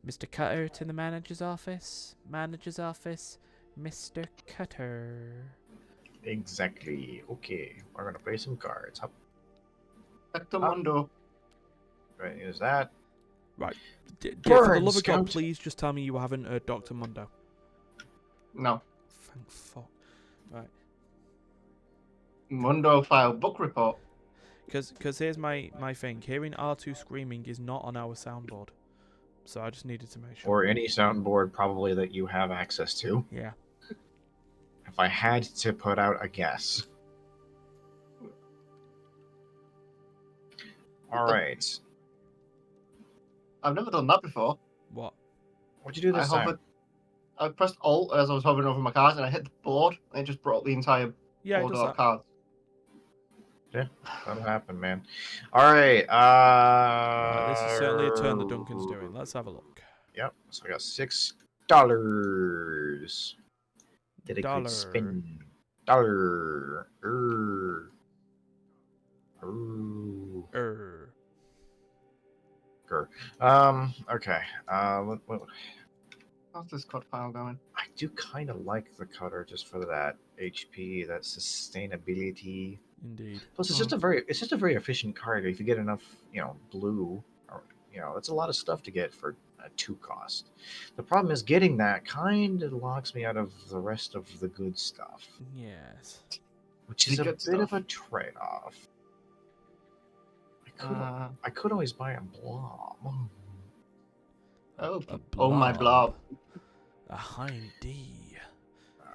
Mr. Cutter to the manager's office. Manager's office. Mr. Cutter. Exactly. Okay, we're gonna play some cards. Up. Ectomundo. Right, is that? Right. For the Burn, love of God, Scout. please just tell me you haven't heard Dr. Mundo. No. Thank fuck. Right. Mundo file book report. Because here's my thing. Hearing R2 screaming is not on our soundboard. So I just needed to make sure. Or any soundboard probably that you have access to. Yeah. If I had to put out a guess. Alright. I've never done that before. What? What'd you do this time? I pressed Alt as I was hovering over my cards, and I hit the board, and it just brought the entire Yeah, it board does of that. cards. That'll happen, man. Alright, Right, this is certainly a turn that Duncan's doing. Let's have a look. Yep, so I got $6. Did a Dollar. quick spin. Dollar. Okay. How's this card file going? I do kind of like the cutter just for that HP, that sustainability. Indeed. Plus, it's just a very efficient card. If you get enough, blue, or it's a lot of stuff to get for a 2 cost. The problem is getting that kind of locks me out of the rest of the good stuff, Yes. which is The a good bit of stuff. a trade-off. I could always buy a blob. Oh, A oh my blob. A hind D.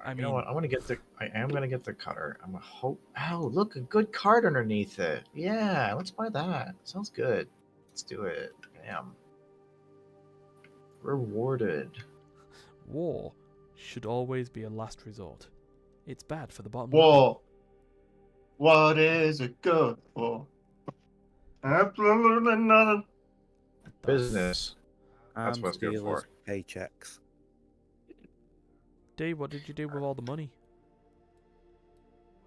I You mean, know what? I am gonna get the cutter. I'm gonna hope. Oh, look, a good card underneath it. Yeah, let's buy that. Sounds good. Let's do it. Damn. Rewarded. war should always be a last resort. It's bad for the bottom line. War. What is it good for? Absolutely nothing. Business. That's Arms what it's good dealers, for. paychecks. D, what did you do with all the money?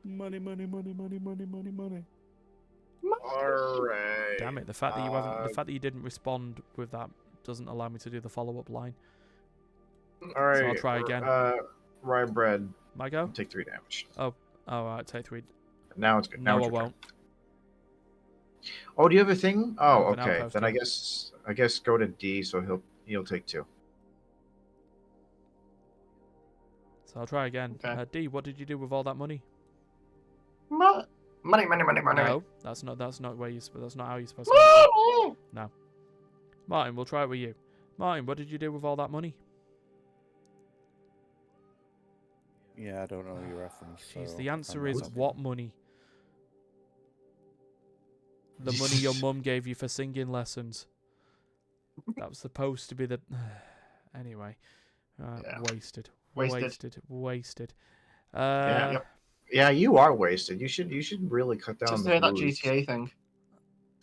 Money, money, money, money, money, money, money. Alright. Damn it! The fact that you haven't, the fact that you didn't respond with that doesn't allow me to do the follow-up line. Alright. So I'll try again. Rye bread. My go? Take 3 damage. Oh, alright, take 3. Now it's good. Now No, it's I your turn. won't. Oh, do you have a thing? I Oh, have an okay. outpost, Then yeah. I guess go to D, so he'll take 2. So I'll try again. Okay. D, what did you do with all that money? Money, money, money, money. No, that's not where you. That's not how you're supposed to answer. No. Martin, we'll try it with you. Martin, what did you do with all that money? Yeah, I don't know your reference. Jeez, so the I'm answer not is happy. what money? The money your mum gave you for singing lessons. That was supposed to be the. Anyway, Yeah. wasted. Wasted. Wasted. Yeah. Yep. Yeah, you are wasted. You should really cut down Just the hear that booze. GTA thing.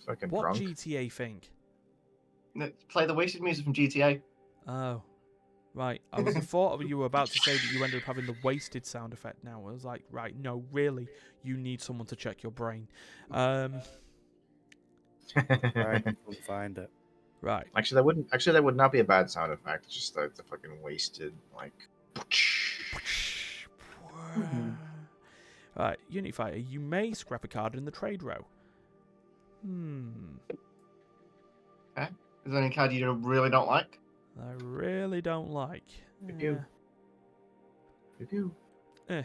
Fucking What drunk. GTA thing? Play the wasted music from GTA. Oh, right. I was thought you were about to say that you ended up having the wasted sound effect. Now I was like, right, no, really, you need someone to check your brain. Right, couldn't find it. Right. Actually, that would not be a bad sound effect. Just the fucking wasted like. Right, Unit Fighter, you may scrap a card in the trade row. Is there any card you really don't like? I really don't like. Pew pew. Pew pew. Eh.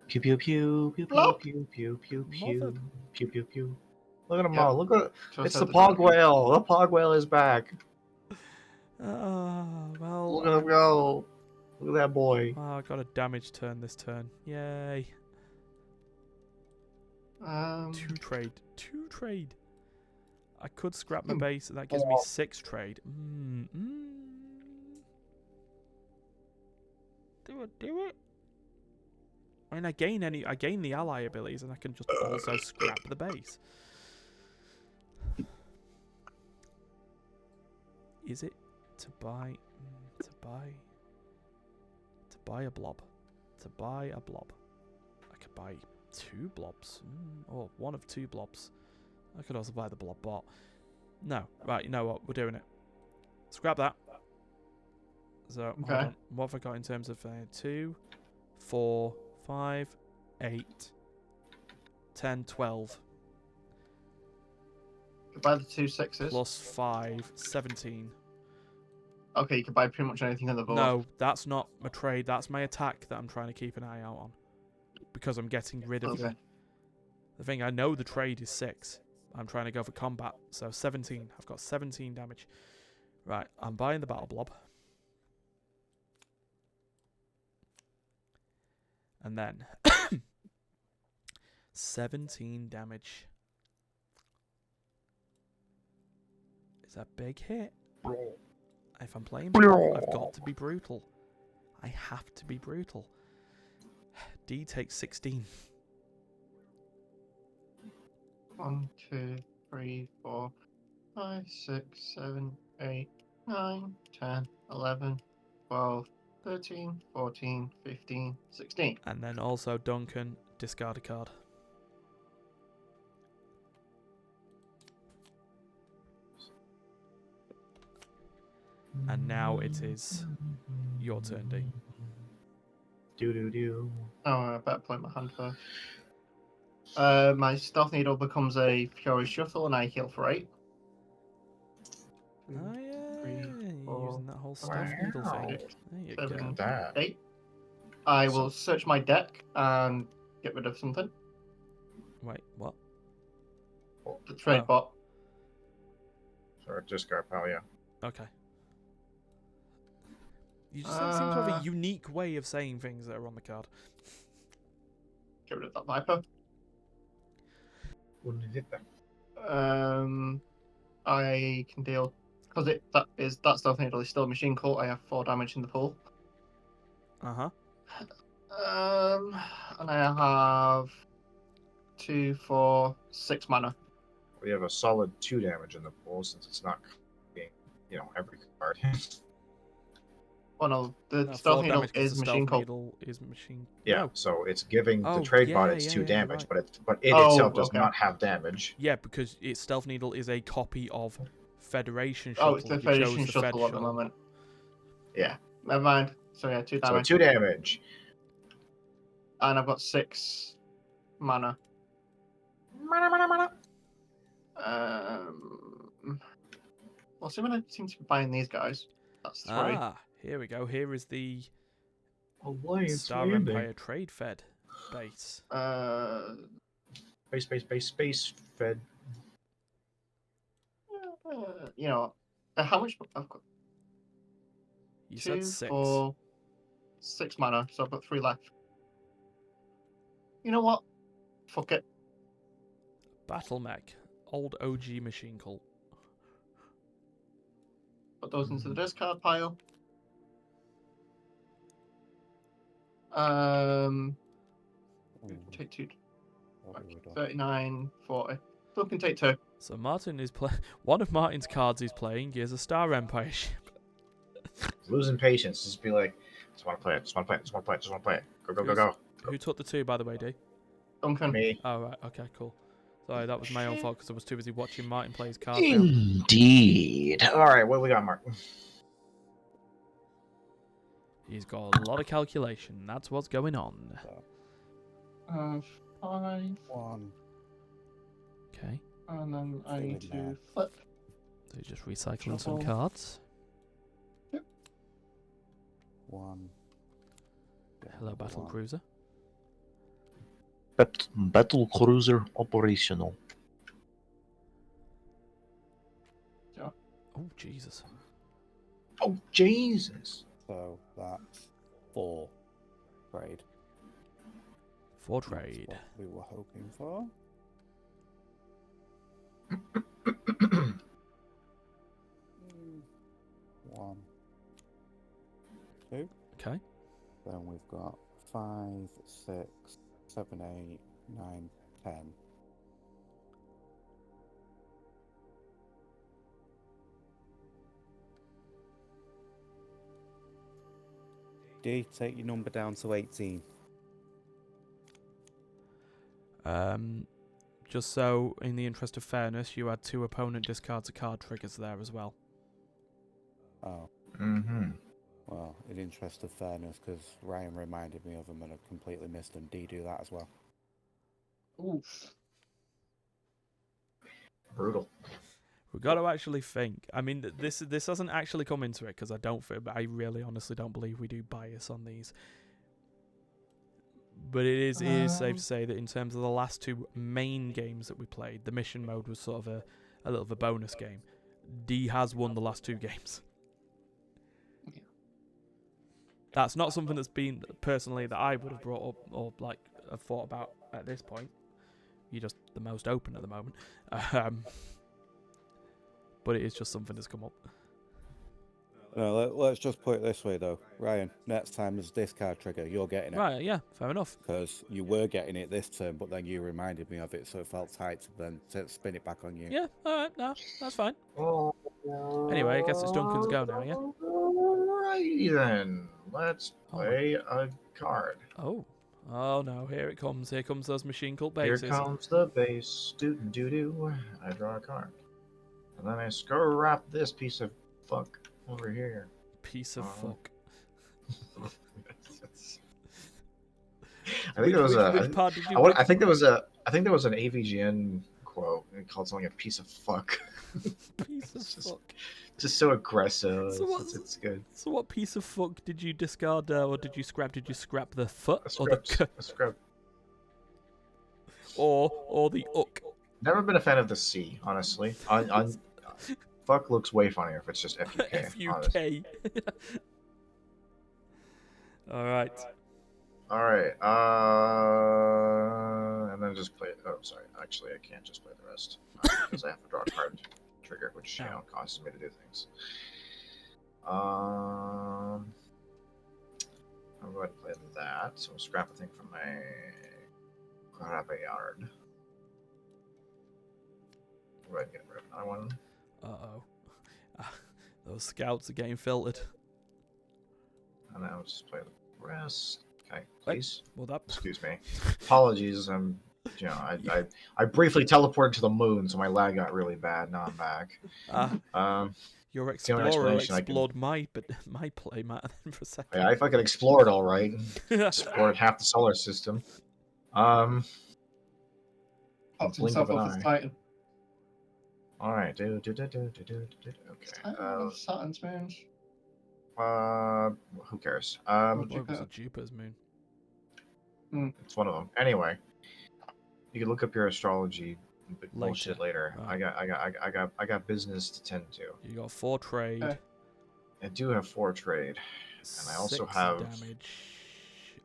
Pew pew pew pew Flop. pew pew pew Mother- pew pew pew pew. Look at them Yep. all. Look at Just it's said the pog whale. The pog whale is back. Well, Look at him go. Look at that boy. I got a damage turn this turn. Yay. 2 trade. 2 trade. I could scrap my base, and that gives me 6 trade. Do it. I mean, I gain the ally abilities, and I can just also scrap the base. Is it to buy a blob? To buy a blob. I could buy 2 blobs. Or 1 of 2 blobs. I could also buy the blob bot. No. Right, you know what? We're doing it. Scrap that. So, hold on. What have I got in terms of 2, 4, 5, 8, 10, 12. Buy the 2 6s. Plus 5, 17. Okay, you can buy pretty much anything on the board. No, that's not my trade. That's my attack that I'm trying to keep an eye out on. Because I'm getting rid of them. The thing, I know the trade is 6. I'm trying to go for combat. So 17. I've got 17 damage. Right, I'm buying the battle blob. And then 17 damage. Is a big hit. If I'm playing brutal, I've got to be brutal. I have to be brutal. D takes 16. 1, 2, 3, 4, 5, 6, 7, 8, 9, 10, 11, 12, 13, 14, 15, 16. And then also Duncan, discard a card. And now it is your turn, D. Do. Oh, I better point my hand first. My Stealth Needle becomes a Fury Shuffle and I heal for 8. Oh yeah, 3, you're 4, using that whole Stealth Needle thing. There you go. 7, That. 8. I will search my deck and get rid of something. Wait, what? The trade bot. Or discard pile, yeah. Okay. You just don't seem to have a unique way of saying things that are on the card. Get rid of that Viper. Wouldn't hit them. I can deal because that Stealth Needle is still a machine cult. I have 4 damage in the pool. Uh-huh. And I have 2, 4, 6 mana. We have a solid 2 damage in the pool since it's not being, every card. Oh no, the No, Stealth 4 Needle damage 'cause is the machine Stealth cult. Needle is machine. Yeah, No. so it's giving the Oh, trade bot yeah, its yeah, 2 yeah, damage, right. but it Oh, itself does okay. not have damage. Yeah, because its Stealth Needle is a copy of Federation Oh, Shuttle. it's the You chose Federation the Fed Shuttle at the Shuttle. moment. Yeah, never mind. So yeah, 2 So damage. 2 damage. And I've got 6 mana. Well, someone seems to be buying these guys. That's 3. Ah, here we go. Here is the Alliance Star Landing. Empire Trade Fed base. Space fed. How much? I've got You 2, said 6. 4, 6 mana, so I've got 3 left. You know what? Fuck it. Battle Mech. Old OG machine cult. Put those into the discard pile. Take 2. 39, 40. Still can take 2. So Martin is one of Martin's cards he's playing is a Star Empire ship. Losing patience. Just be like, just want to play it. Just want to play it. Just want to play it. Just want to play it. Go, go, go, go. Who took the 2, by the way, D? Duncan. Me. Oh, right. Okay, cool. Sorry, that was my own fault because I was too busy watching Martin play his card. Indeed. All right, what do we got, Mark? He's got a lot of calculation. That's what's going on. 5. 1. Okay. And then I Still need in to there. flip. So just recycling some Shuffle. cards. 1. Hello, Battle Cruiser. Battle cruiser operational. Oh, Jesus. Oh, Jesus. So that's 4 trade. 4 That's trade. what we were hoping for. One, 2. Okay. Then we've got 5, 6, 7, 8, 9, 10. D, take your number down to 18. Just so, in the interest of fairness, you had 2 opponent discards of card triggers there as well. Oh, Mm-hmm. well, in interest of fairness, because Ryan reminded me of them and I completely missed them. D, do that as well. Oof. Brutal. We've got to actually think. I mean, this hasn't actually come into it because I really honestly don't believe we do bias on these. But it is safe to say that in terms of the last 2 main games that we played, the mission mode was sort of a little of a bonus game. D has won the last 2 games. Yeah. That's not something that's been personally that I would have brought up or like have thought about at this point. You're just the most open at the moment. But it is just something that's come up. No, let's just put it this way, though. Ryan, next time there's this card trigger, you're getting it. Right, yeah, fair enough. Because you were getting it this turn, but then you reminded me of it, so it felt tight to then spin it back on you. Yeah, alright, no, that's fine. Oh. Anyway, I guess it's Duncan's go now, yeah? Alrighty then. Let's play a card. Oh no, here it comes. Here comes those machine cult Here bases. comes the base. Doo-doo-doo-doo. I draw a card. And then I scrap this piece of fuck over here. Piece of fuck. I think there was which part did you I think there was an AVGN quote called something a piece of fuck. Piece of fuck. Just so aggressive. So It's good. So what piece of fuck did you discard or did you scrap? Did you scrap the foot A or the scrap. or the uck? Never been a fan of the C, honestly. Fuck looks way funnier if it's just FUK. FUK. All right. All right. And then just play. Oh, sorry. Actually, I can't just play the rest because I have to draw a card trigger, which causes me to do things. I'll go ahead and play that. So I'll scrap a thing from my graveyard. Go ahead and get rid of another one. Uh-oh. Those scouts are getting filtered. And then I'll just play the rest. Okay, please. Well, that. Excuse me. Apologies. I briefly teleported to the moon, so my lag got really bad. Now I'm back. Your the only explorer explanation I explored my play matter then for a second. Yeah, I fucking explored all right. Explored half the solar system. Popped blink himself of an off his eye. Titan. All right, Okay. Titan Saturn's moons. Who cares? It was a Jupiter's moon. It's one of them. Anyway, you can look up your astrology bullshit later. Right. I got business to tend to. You got 4 trade. Okay. I do have 4 trade, and I also 6 have damage.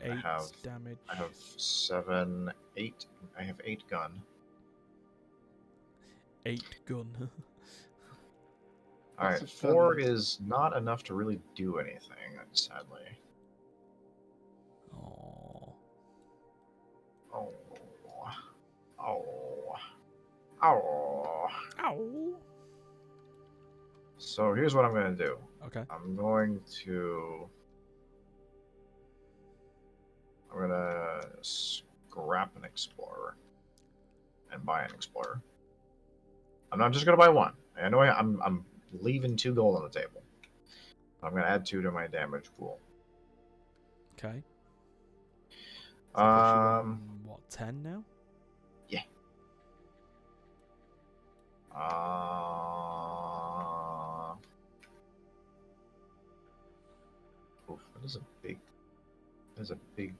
8 damage. I have 7, 8. I have 8 gun. 8 gun. All right, 4 is not enough to really do anything, sadly. Oh. Oh. Oh. Oh. Ow. So here's what I'm going to do. Okay. I'm going to scrap an explorer and buy an explorer. I'm not just going to buy one. I know I'm leaving 2 gold on the table. I'm going to add 2 to my damage pool. Okay. So what, 10 now? Yeah. There's a big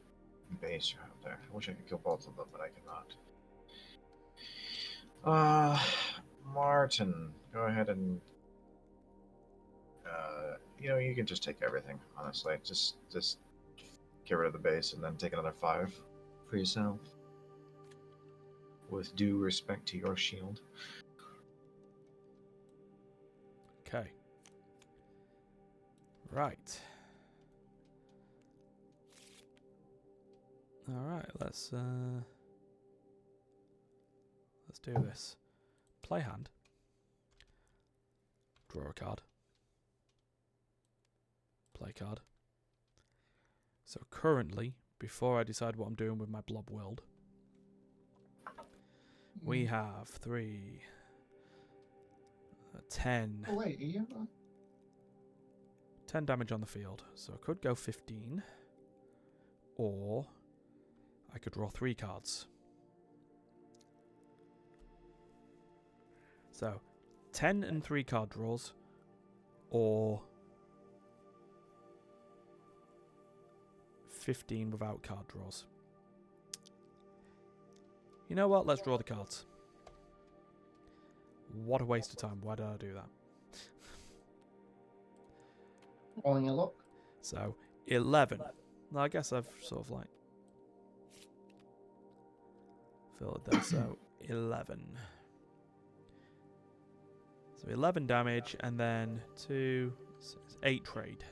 base you have there. I wish I could kill both of them, but I cannot. Martin, go ahead and you can just take everything, honestly. Just get rid of the base and then take another 5 for yourself. With due respect to your shield. Okay. Right. Alright, let's do this. Play hand. Draw a card. Play card. So currently, before I decide what I'm doing with my blob world, we have 3, 10. Oh, wait, are you? 10 damage on the field. So I could go 15. Or I could draw 3 cards. So 10 and 3 card draws. Or 15 without card draws. You know what? Let's draw the cards. What a waste of time. Why did I do that? Rolling your luck. So, 11. I guess I've sort of like filled there. So, 11. So, 11 damage and then 2, 6, 8 trade.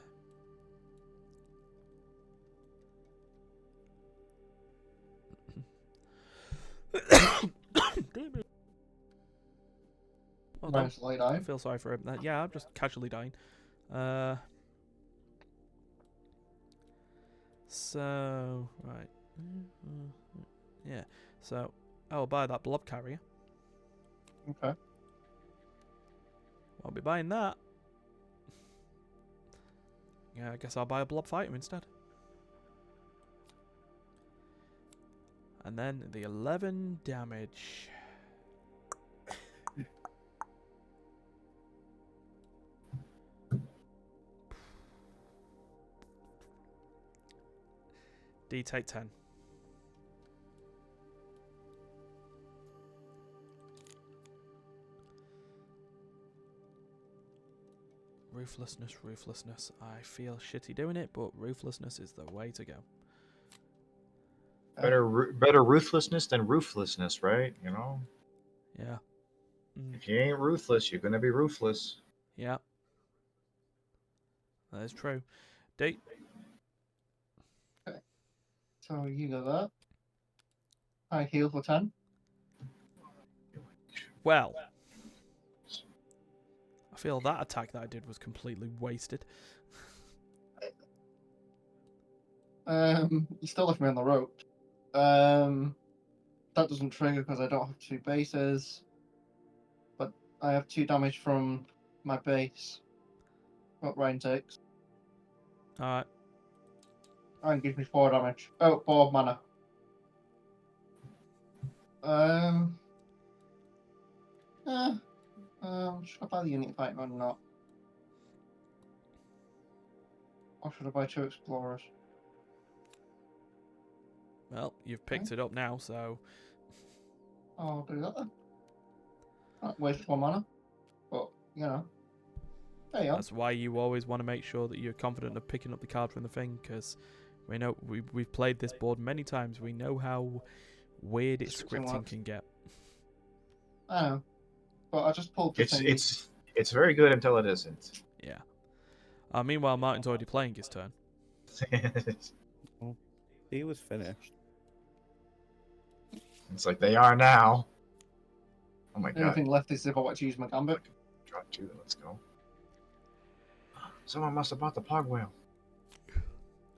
Well done. I feel sorry for him. Yeah, I'm just casually dying. So, right. Yeah. So, I'll buy that blob carrier. Okay. I'll be buying that. Yeah, I guess I'll buy a blob fighter instead. And then the 11 damage. D take 10. Ruthlessness. I feel shitty doing it, but ruthlessness is the way to go. Better ruthlessness than rooflessness, right? You know. Yeah. If you ain't ruthless, you're gonna be ruthless. Yeah. That is true. D. Okay. So you got that. I heal for 10. Well, I feel that attack that I did was completely wasted. You still left me on the rope. That doesn't trigger because I don't have 2 bases. But I have 2 damage from my base. What Ryan takes. Alright. And gives me 4 damage. Oh, 4 mana. Should I buy the unit fight or not? Or should I buy 2 explorers? Well, you've picked it up now, so... I'll do that then. Right, waste 1 mana. But, you know. There you are. That's why you always want to make sure that you're confident of picking up the card from the thing, because we know we've played this board many times. We know how weird its scripting can get. I know. But I just pulled the thing. It's very good until it isn't. Yeah. Meanwhile, Martin's already playing his turn. Well, he was finished. It's like they are now. Oh my The only god. thing left is if I want to use my gambit. Draw 2, let's go. Someone must have bought the pog whale.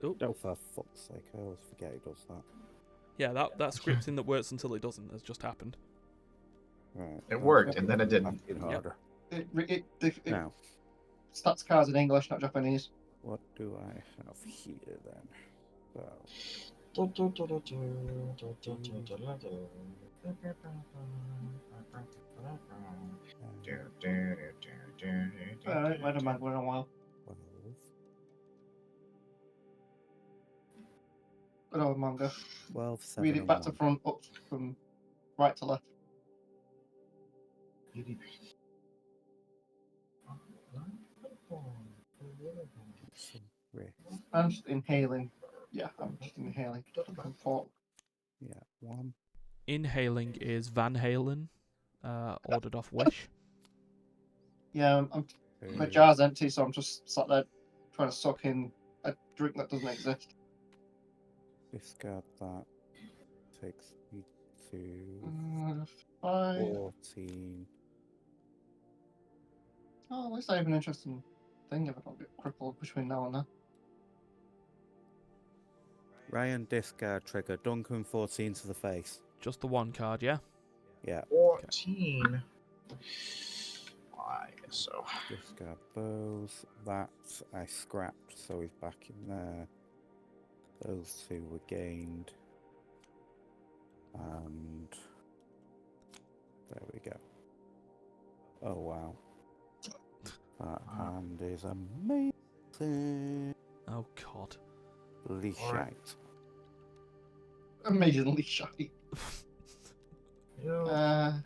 Oh, for fuck's sake, I always forget he does that. Yeah, that scripting that works until it doesn't has just happened. Right. It worked, and then it didn't. Harder. It Now, stats cards in English, not Japanese. what do I have here then? Alright, I don't mind going a while. 12. Good old manga. 12, 7, Read it back and to 1. front, up from right to left. I'm just inhaling. Yeah, I'm just inhaling. From Fort. Yeah, 1. Inhaling is Van Halen, ordered off Wish. Yeah, my jar's empty, so I'm just sat there trying to suck in a drink that doesn't exist. Discard that. Takes me to 5. 14. Oh, at least I have an interesting thing if I don't get crippled between now and then. Ryan, discard trigger. Duncan, 14 to the face. Just the one card, yeah? Yeah. 14. Why so? Discard those. That I scrapped, so he's back in there. Those 2 were gained. And there we go. Oh wow. That hand is amazing. Oh, God. Holy shite. Amazingly shy. That's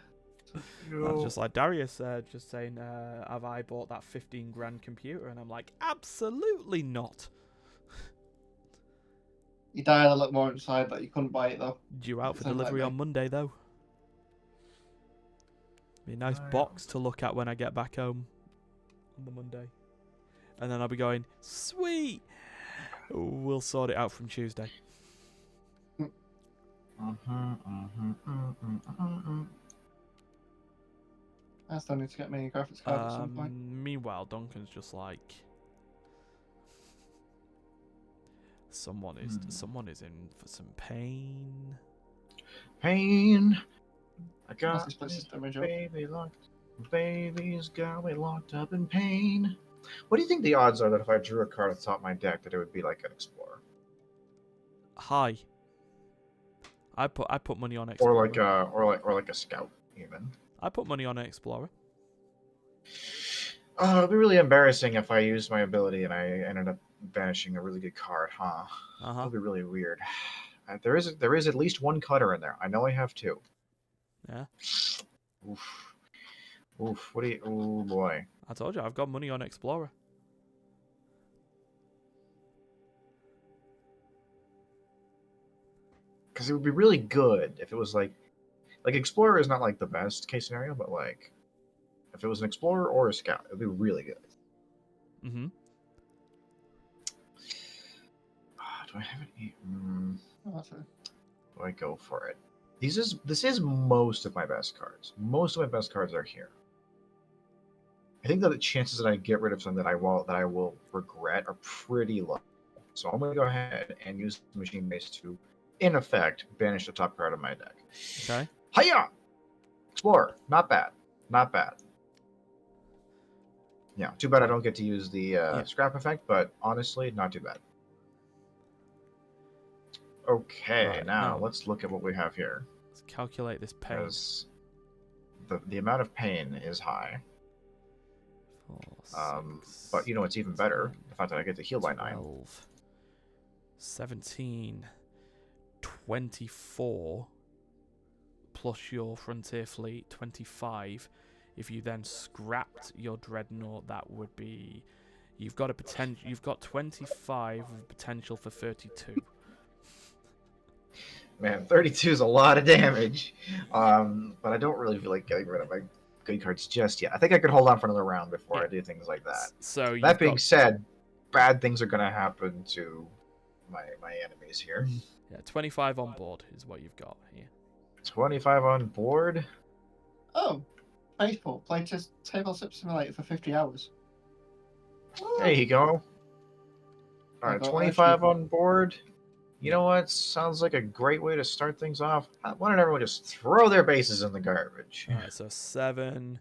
just like Darius said, just saying, have I bought that 15 grand computer? And I'm like, absolutely not. You died a little more inside that you couldn't buy it though. Due out for Sounds delivery like on Monday, though. Be a nice box to look at when I get back home on the Monday. And then I'll be going, sweet! We'll sort it out from Tuesday. I still need to get me a graphics card at some point. Meanwhile, Duncan's just like... Someone is in for some pain. Pain. I What's got this place's damage up? baby's got me locked up in pain. What do you think the odds are that if I drew a card at the top of my deck that it would be like an explorer? High. I put money on Explorer. Or like a scout even. I put money on an Explorer. Oh, it'd be really embarrassing if I used my ability and I ended up banishing a really good card, huh? It'd be really weird. There is at least 1 cutter in there. I know I have 2. Yeah. Oof. What do you? Oh boy. I told you I've got money on Explorer. because it would be really good if it was like Explorer is not like the best case scenario, but like if it was an Explorer or a Scout, it would be really good. Mm-hmm. Do I have any? Okay. Do I go for it? This is most of my best cards. Most of my best cards are here. I think that the chances that I get rid of something that I will regret are pretty low. So I'm gonna go ahead and use the machine base to, in effect, banish the top card of my deck. Okay. Hiya! Explorer, not bad, not bad. Yeah, too bad I don't get to use the scrap effect, but honestly, not too bad. Okay, Right, now now. let's look at what we have here. Let's calculate this pain. Because the amount of pain is high. 4, But you know what's even better? 10, The fact that I get to heal by 9. 12, 17, 24, plus your Frontier Fleet, 25. If you then scrapped your Dreadnought, that would be... You've got 25 with potential for 32. Man, 32 is a lot of damage. But I don't really feel like getting rid of my good cards just yet. I think I could hold on for another round before I do things like that. So that being said, bad things are going to happen to my enemies here. Yeah, 25 on board is what you've got here. 25 on board. Oh, faithful. Play just Tabletop Simulator for 50 hours. There you go. All right, 25 on board. You know what? Sounds like a great way to start things off. Why don't everyone just throw their bases in the garbage? Alright, so 7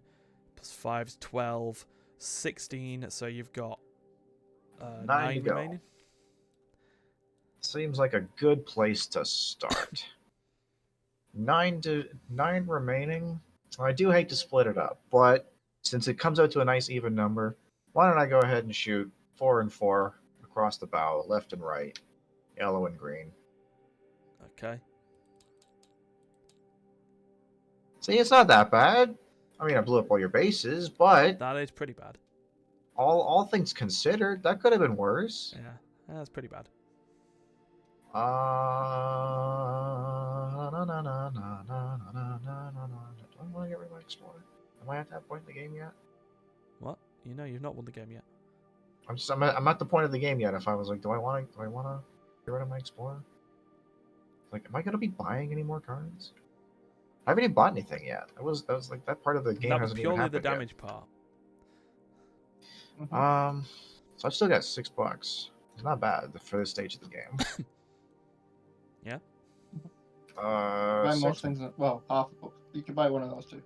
plus 5 is 12, 16, so you've got 9 remaining. Seems like a good place to start. 9 remaining. I do hate to split it up, but since it comes out to a nice even number, why don't I go ahead and shoot 4 and 4 across the bow, left and right, yellow and green. Okay. See, it's not that bad. I mean, I blew up all your bases, but that is pretty bad. All things considered, that could have been worse. Yeah, that's pretty bad. Do I want to get rid of my Explorer? Am I at that point in the game yet? What? You know, you've not won the game yet. I'm at the point of the game yet. If I was like, do I want to get rid of my Explorer? Like, am I gonna be buying any more cards? I haven't even bought anything yet. That was like that part of the game that was hasn't even happened purely the damage yet. part. Mm-hmm. So I've still got $6. It's not bad for this stage of the game. Yeah. Buy most things. Well, half a book. You can buy one of those two.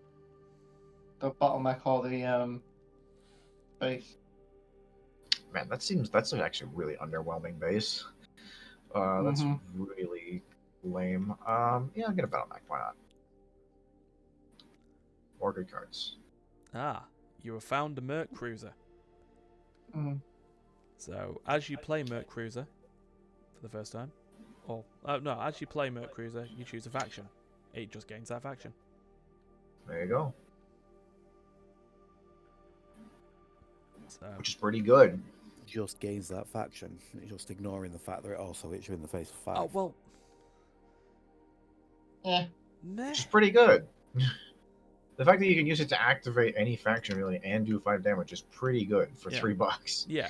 The bottleneck or the base. Man, that's actually really underwhelming base. That's really lame. Yeah, I'll get a bottleneck. Why not? More good cards. Ah, you have found a Merc Cruiser. Mm-hmm. So, as you play Merc Cruiser for the first time, or no, as you play Merc Cruiser, you choose a faction. It just gains that faction. There you go. So, which is pretty good. Just gains that faction, just ignoring the fact that it also hits you in the face for 5. Oh well. Yeah. Which is pretty good. The fact that you can use it to activate any faction really and do 5 damage is pretty good for $3. Yeah.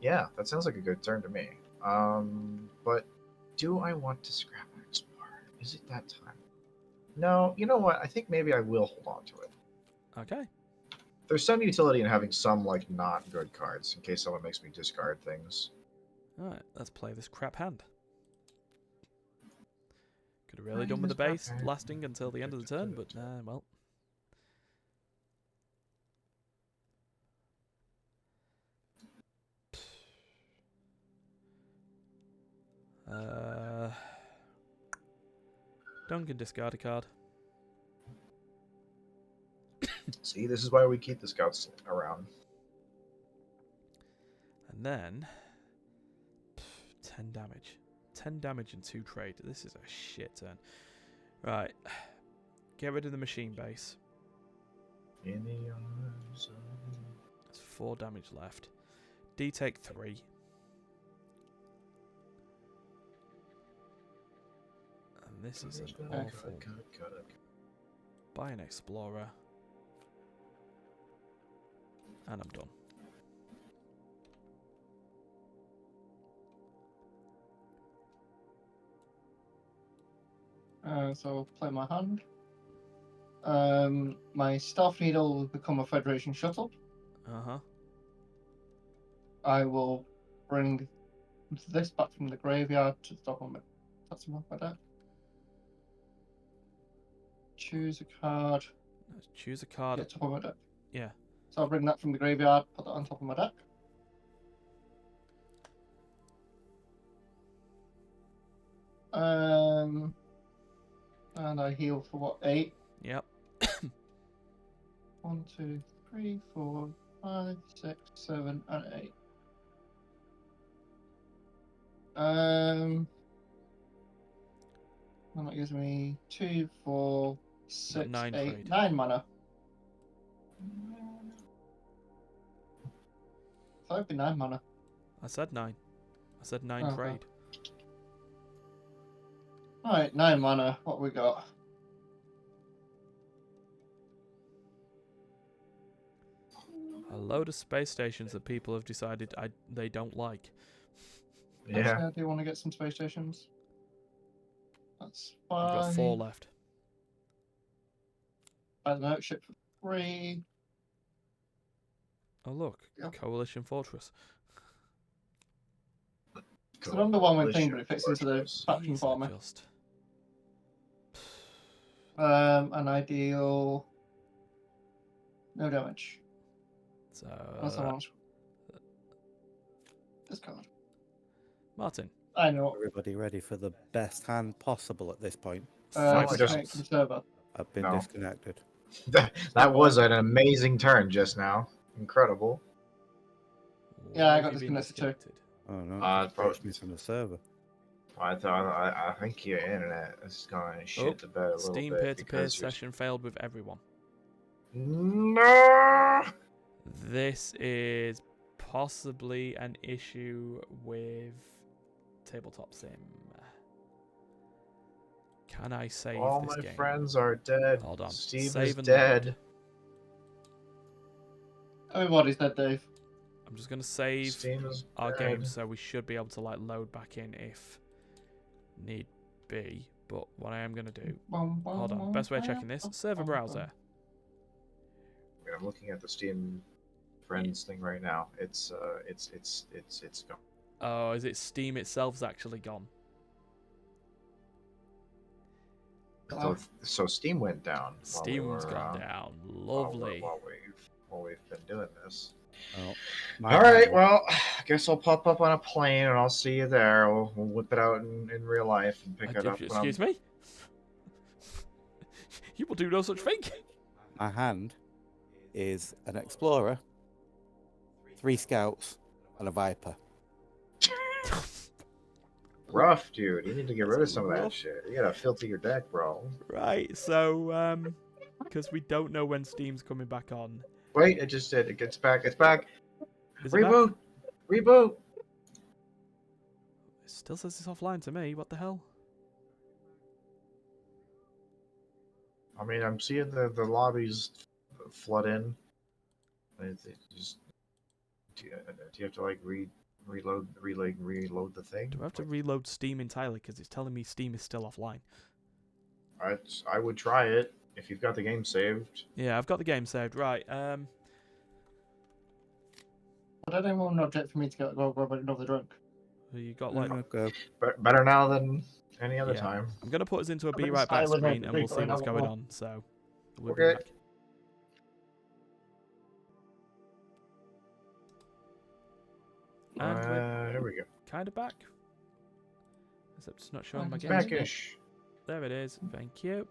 Yeah, that sounds like a good turn to me. But do I want to scrap my Explorer? Is it that time? No, you know what? I think maybe I will hold on to it. Okay. There's some utility in having some like not good cards in case someone makes me discard things. Alright, let's play this crap hand. Could have really done with the base lasting until the end of the turn, but well. Duncan discard a card. See, this is why we keep the scouts around. And then 10 damage. 10 damage and 2 trade. This is a shit turn. Right. Get rid of the machine base. In the arms of... There's 4 damage left. D take 3. And this is an Okay. awful. Buy an Explorer. And I'm done. So I'll play my hand. My Stealth Needle will become a Federation shuttle. Uh-huh. I will bring this back from the graveyard to the top of my, that's off my deck. Choose a card. Let's choose a card. Yeah, top of my deck. Yeah. So I'll bring that from the graveyard, put that on top of my deck. And I heal for what, 8? Yep. 1, 2, 3, 4, 5, 6, 7, and 8. And that gives me 2, 4, 6, 9 8, trade. 9 mana. I thought it'd be 9 mana. I said 9. I said 9 Okay. trade. Alright, 9 mana. What we got? A load of space stations that people have decided they don't like. Yeah. Actually, I do want to get some space stations. That's fine. I've got 4 left. Buy the note ship for 3. Oh look, Yep. Coalition Fortress. It's an underwhelming thing, but it fits into the faction Jeez, for me. I just... An ideal. No damage. So, Unless I want this card. Martin. I know. Everybody ready for the best hand possible at this point? Five just- seconds. From server. I've been No. disconnected. That was an amazing turn just now. Incredible. Yeah, Why I have got you been disconnected too. Oh no, Uh, it's pushed me from the server. I think your internet is going to shit the bed a little Steam bit peer-to-peer because you're... session failed with everyone. No. This is possibly an issue with Tabletop Sim. Can I save All this my game? friends are dead. Hold on. Steve Save is and dead. load. Everybody's dead, Dave. I'm just going to save Steam is our dead. game, so we should be able to like load back in if need be. But what I am going to do... Hold on. Best way of checking this. Server browser. I'm looking at the Steam Friends thing right now. It's gone. Oh, is it Steam itself's actually gone? So Steam went down. Steam's gone down. Lovely. While we've been doing this. Oh, All right. Well, I guess I'll pop up on a plane and I'll see you there. We'll whip it out in real life and pick it up. Excuse me? You will do no such thing. My hand is an explorer, 3 scouts, and a viper. Rough, dude. You need to get rid of some of that shit. You gotta filter your deck, bro. Right, so, because we don't know when Steam's coming back on. Wait, it just did. It gets back. It's back. Is it back? Reboot. Reboot. It still says it's offline to me. What the hell? I mean, I'm seeing the lobbies flood in. It just, do you have to like reload the thing? Do I have to reload Steam entirely? Because it's telling me Steam is still offline. I would try it if you've got the game saved. Yeah, I've got the game saved. Right. Would anyone object for me to go grab another drink? You got like. Go. Better now than any other Yeah. time. I'm gonna put us into a I've be been right back silent screen, on and we'll the see right what's now, going what? on. So we'll be Okay. back. And we're Here we go. kind of back. Except it's not showing my game. Backish. There it is. Thank you.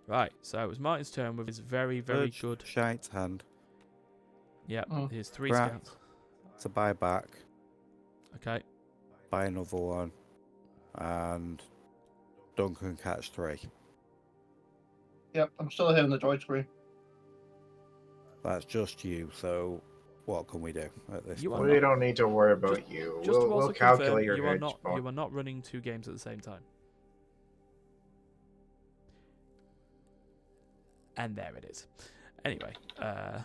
Right, so it was Martin's turn with his very, very good. Shite hand Yep, Mm. his 3 Crap. scouts. to buy back, Okay. buy another one, and Duncan catch 3. Yep, I'm still here on the droid screen. That's just you, so what can we do at this You are point? We don't need to worry about you. Just to We'll also calculate confirm, your you are hit not spot. you are not running 2 games at the same time. And there it is. Anyway, I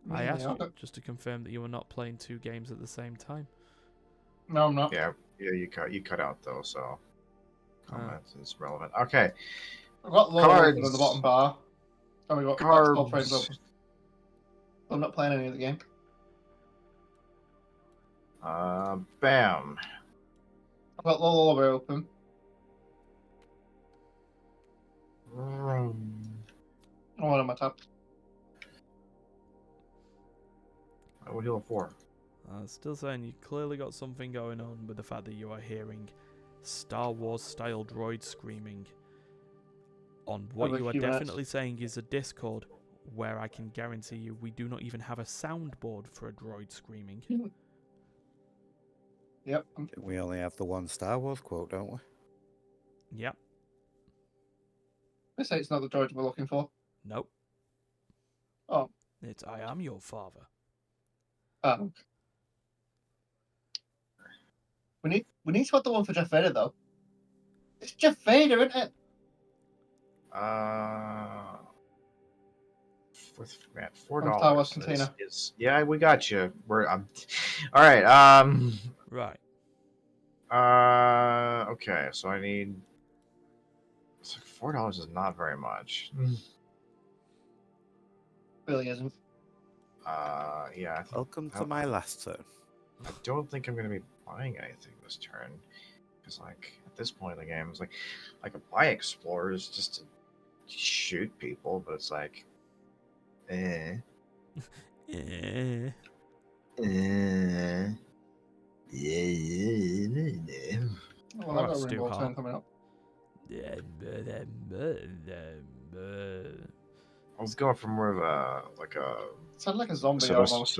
asked you just to confirm that you were not playing 2 games at the same time. No, I'm not. Yeah, you cut out though, so comment is relevant. Okay. I've got low open on the bottom bar. Oh, we got basketball frames Carbs. open. I'm not playing any of the game. Bam. I've got low open. Mm. One on my tab. What heal for? Still saying you clearly got something going on with the fact that you are hearing Star Wars style droid screaming on what you are definitely saying is a Discord where I can guarantee you we do not even have a soundboard for a droid screaming. Yep. We only have the one Star Wars quote, don't we? Yep. They say it's not the droid we're looking for. Nope. Oh. It's I am your father. Oh. We need to have the one for Jeff Vader though. It's Jeff Vader, isn't it? With $4 Star Wars container. Yeah, we got you. All right. Right. Okay. So I need. It's like $4 is not very much. Really isn't. Yeah. Welcome to my last turn. I don't think I'm gonna be buying anything this turn, because like at this point in the game, it's like I could buy explorers just to shoot people, but it's like, Eh. Well, I've got a rainbow turn coming up. I was going for more of a Sounded like a zombie Sylvester almost.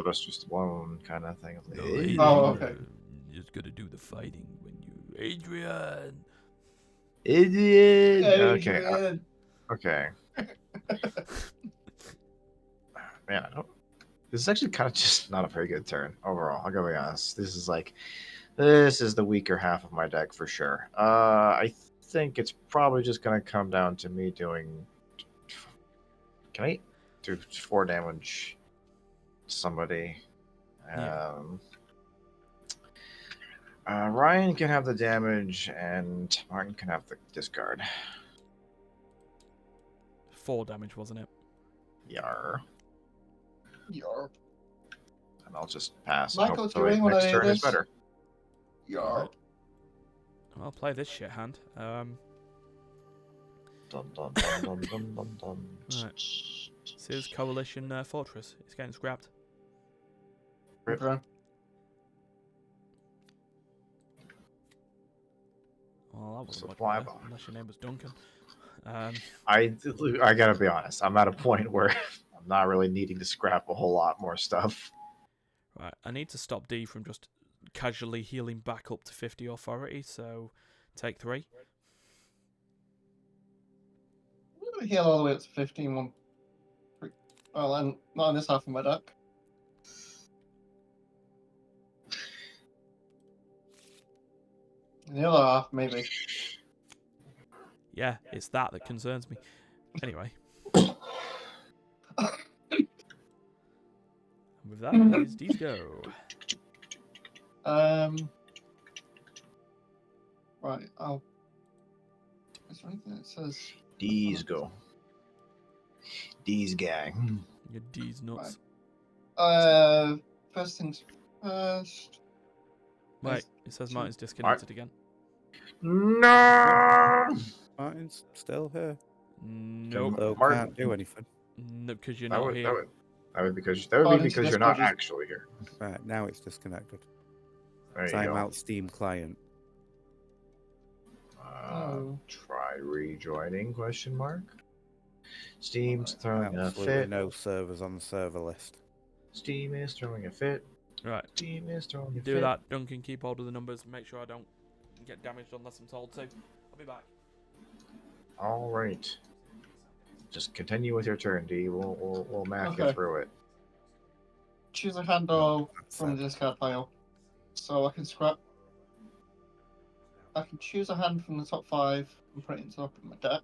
Stallone kind of thing. Oh, okay. You're just gonna do the fighting when you, Adrian. Okay. Okay. Man, this is actually kind of just not a very good turn overall. I'll gotta be honest. This is the weaker half of my deck for sure. I think it's probably just gonna come down to me doing. Can I do 4 damage to somebody? Ryan can have the damage, and Martin can have the discard. 4 damage, wasn't it? Yar. Yar. And I'll just pass. Michael, and do you hope really want next to turn do is this? better. Yar. I'll play this shit hand. Dun, dun, dun, dun, dun, dun, dun. Right. This is Coalition Fortress. It's getting scrapped. Okay. Well, that wasn't much Supply better, box. unless your name was Duncan. I gotta be honest. I'm at a point where I'm not really needing to scrap a whole lot more stuff. Right, I need to stop D from just casually healing back up to 50 authority, so take 3. I'm gonna heal all the way up to 15. Well, and not on this half of my deck. The other half, maybe. Yeah, it's that concerns me. Anyway. With that, please, D's go. Right, is there anything that says... D's go. D's gang. Your D's nuts. Right. First things first. Wait, it says Martin's disconnected again. No! Martin's still here. Nope. So Martin- can't do anything. No, because you're not here. That would be because you're not actually here. Right, now it's disconnected. There you Time go. out Steam client. Try rejoining? Question mark. Steam's throwing a Absolutely fit. no servers on the server list. Steam is throwing a fit. Right. Steam is throwing a fit. Do that, Duncan. Keep hold of the numbers. Make sure I don't get damaged unless I'm told to. I'll be back. All right. Just continue with your turn, D. We'll math you through it. Choose a handle from the discard pile. So I can scrap. I can choose a hand from the top 5 and put it into my deck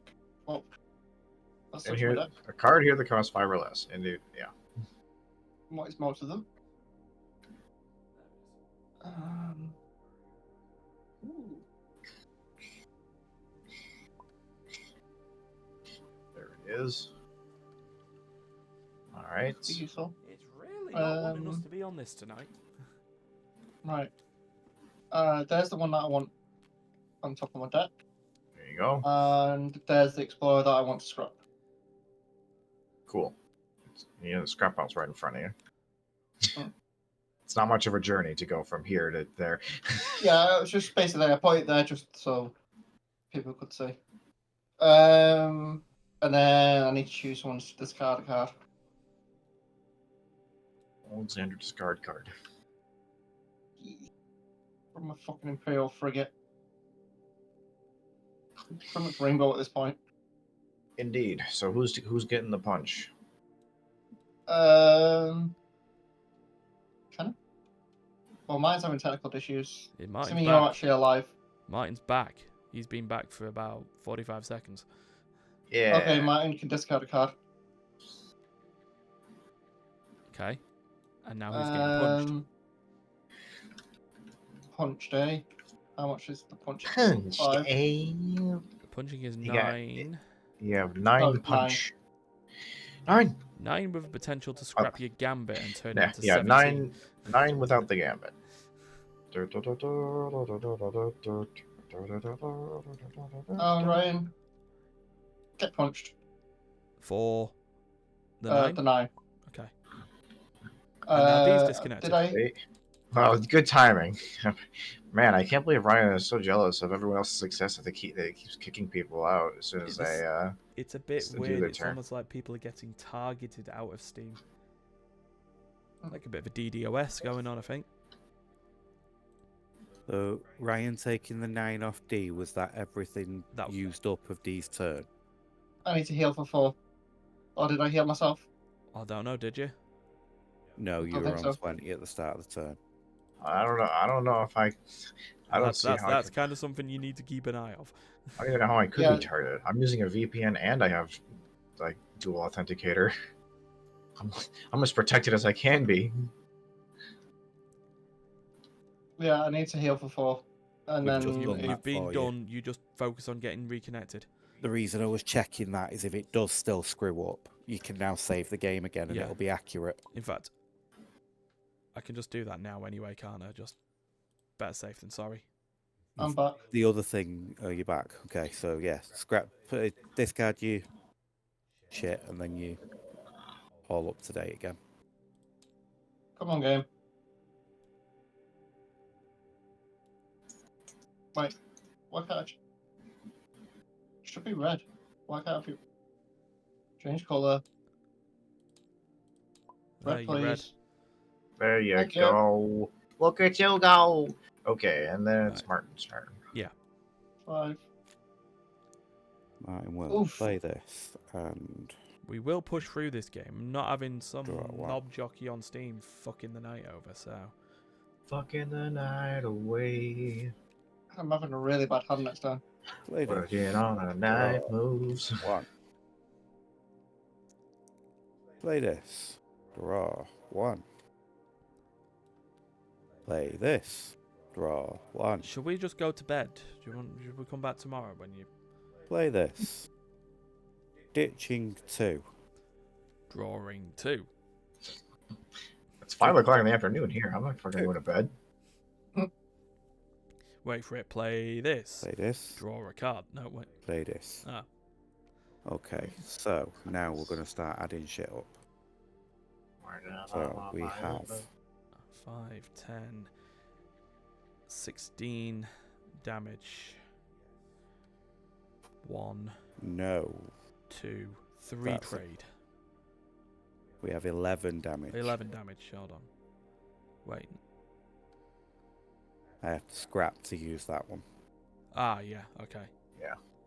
Well, let's And touch here, my deck. a card here that costs 5 or less. Indeed, yeah. What is most of them? Ooh. There it is. All right. Be useful. It's really not wanting us to be on this tonight. Right. There's the one that I want on top of my deck. There you go. And there's the Explorer that I want to scrap. Cool. Yeah, the scrap pile right in front of you. Hmm. It's not much of a journey to go from here to there. Yeah, it's just basically I put it there just so people could see. And then I need to choose one to discard a card. Alexander discard card. From a fucking Imperial frigate. Pretty much rainbow at this point. Indeed. So who's getting the punch? Kind of. Well, mine's having technical issues. Martin's Assuming back. you're actually alive. Martin's back. He's been back for about 45 seconds. Yeah. Okay, Martin can discard a card. Okay. And now he's getting punched. Punched, eh? How much is the punch? Punch. 5. The punching is You got 9. You have 9 Oh, punch. 9. 9 with the potential to scrap your gambit and turn it Yeah, into yeah, 17. 9 without the gambit. Oh, Ryan. Get punched. For the 9? The 9. Okay. And now D's disconnected. Did I? Wow, good timing. Man, I can't believe Ryan is so jealous of everyone else's success that they keeps kicking people out as soon as they It's a bit do weird. their It's turn. almost like people are getting targeted out of Steam. Like a bit of a DDoS going on, I think. So Ryan taking the 9 off D, was that everything That was used up of D's turn? I need to heal for 4. Or did I heal myself? I don't know, did you? No, you don't were think on so. 20 at the start of the turn. I don't know if I don't see how That's kind of something you need to keep an eye of. I don't even know how I could Yeah. be targeted. I'm using a VPN and I have like dual authenticator. I'm as protected as I can be. Yeah, I need to heal for 4. And We've then just done that You've been for you. done. You just focus on getting reconnected. The reason I was checking that is if it does still screw up, you can now save the game again and Yeah. it'll be accurate. In fact, I can just do that now anyway, can't I? Just better safe than sorry. I'm back. The other thing, you're back. Okay, so yeah, discard you shit, and then you all up to date again. Come on, game. Wait, why can't I? Should be red. Why can't I? Change color. Red, You're red. please. There you Thank you. go. Look at you go. Okay, and then it's Right. Martin's turn. 5. Martin will Oof. play this, and We will push through this game. I'm not having some Draw one. knob jockey on Steam fucking the night over, so... Fucking the night away. I'm having a really bad hand next time. play this. Working on a night Draw moves. 1. Play this. Draw 1. Play this. Draw 1. Should we just go to bed? Should we come back tomorrow when you... Play this. Ditching 2. Drawing 2. It's 5 o'clock in the afternoon here. I'm not fucking going to bed. Wait for it. Play this. Play this. Draw a card. No, wait. Play this. Ah. Okay, so now we're going to start adding shit up. So we have 5, 10, 16 damage. 1, no. 2, 3 That's it. trade. We have 11 damage. 11 damage. Hold on. Wait. I have to scrap to use that one. Ah, yeah. Okay.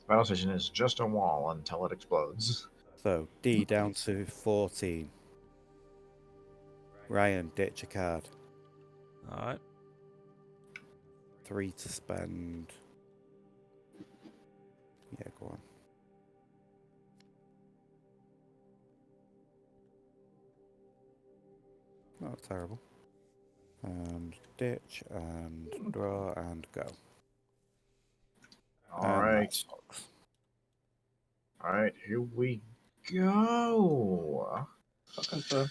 Battle station is just a wall until it explodes. So D down to 14. Ryan, ditch a card. All right. 3 to spend. Yeah, go on. not terrible. And ditch, and draw, and go. All And right. that sucks. All right, here we go. Fucking so.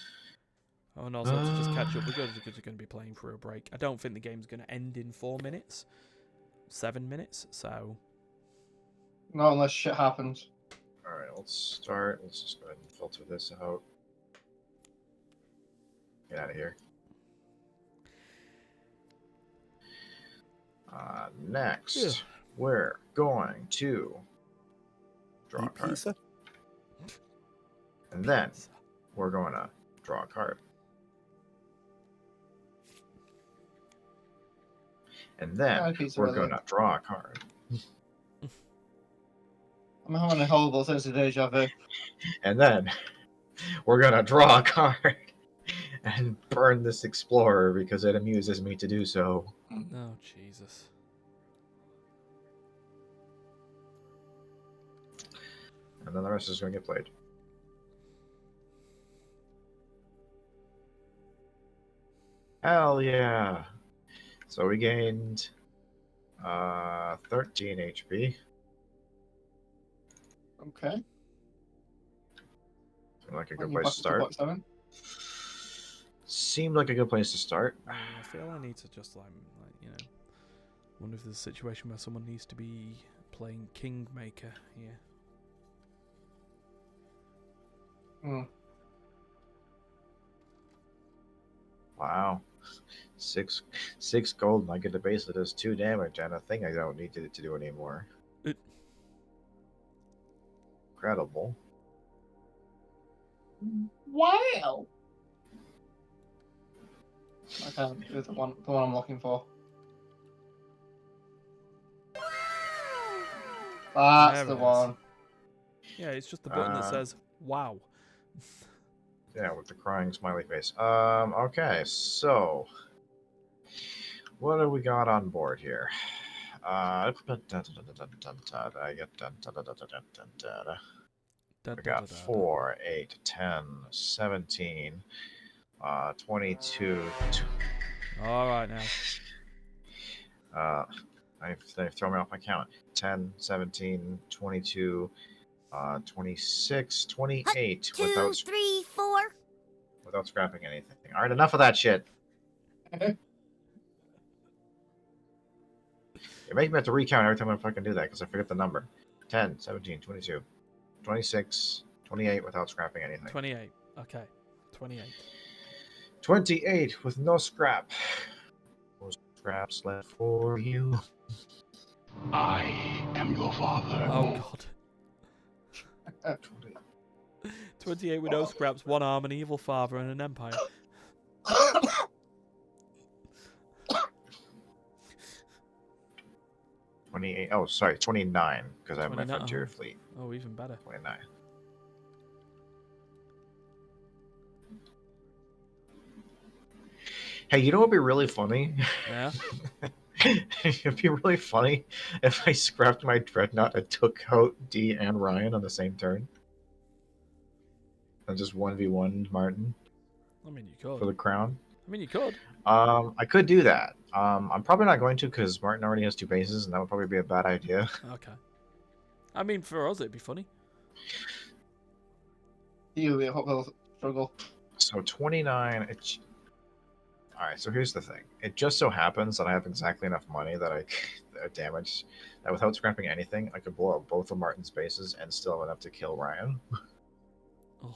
Oh, and also to just catch up, we're going to be playing for a break. I don't think the game's going to end in 4 minutes, 7 minutes. So. Not unless shit happens. All right, let's start. Let's just go ahead and filter this out. Get out of here. Next, we're going to draw a card. Pizza? And then we're going to draw a card. And then we're going to draw a card. I'm having a horrible sense of deja vu. And then we're going to draw a card and burn this explorer because it amuses me to do so. Oh, Jesus. And then the rest is going to get played. Hell yeah. So we gained 13 HP. Okay. Seemed like a good place to start. Seemed like a good place to start. I feel I need to just wonder if there's a situation where someone needs to be playing Kingmaker here. Hmm. Wow. Six gold and I get to base it as 2 damage and a thing I don't need it to do anymore. Incredible. Wow. I can't do the one I'm looking for. That's the one. Yeah, it's just the button that says wow. Yeah, with the crying smiley face. Okay, so what do we got on board here? I got 4, 8, 10, 17, 22. Alright now. They've thrown me off my count. 10, 17, 22, 26, 28 2, 3, 4. Without scrapping anything. Alright, enough of that shit. You make me have to recount every time I fucking do that because I forget the number. 10, 17, 22, 26, 28 without scrapping anything. 28. Okay. 28. 28 with no scrap. No scraps left for you. I am your father. Oh god. 28 with no scraps, 1 arm, an evil father, and an empire. 28. Oh, sorry, 29 because I have my frontier fleet. Oh, even better. 29. Hey, you know what would be really funny? Yeah. It'd be really funny if I scrapped my dreadnought and took out D and Ryan on the same turn. And just 1v1 Martin. I mean, you could. For the crown. I mean, you could. I could do that. I'm probably not going to because Martin already has 2 bases, and that would probably be a bad idea. Okay. I mean, for us, it'd be funny. You'll struggle. So 29. Alright, so here's the thing. It just so happens that I have exactly enough money that I damage that without scrapping anything, I could blow up both of Martin's bases and still have enough to kill Ryan. Oh.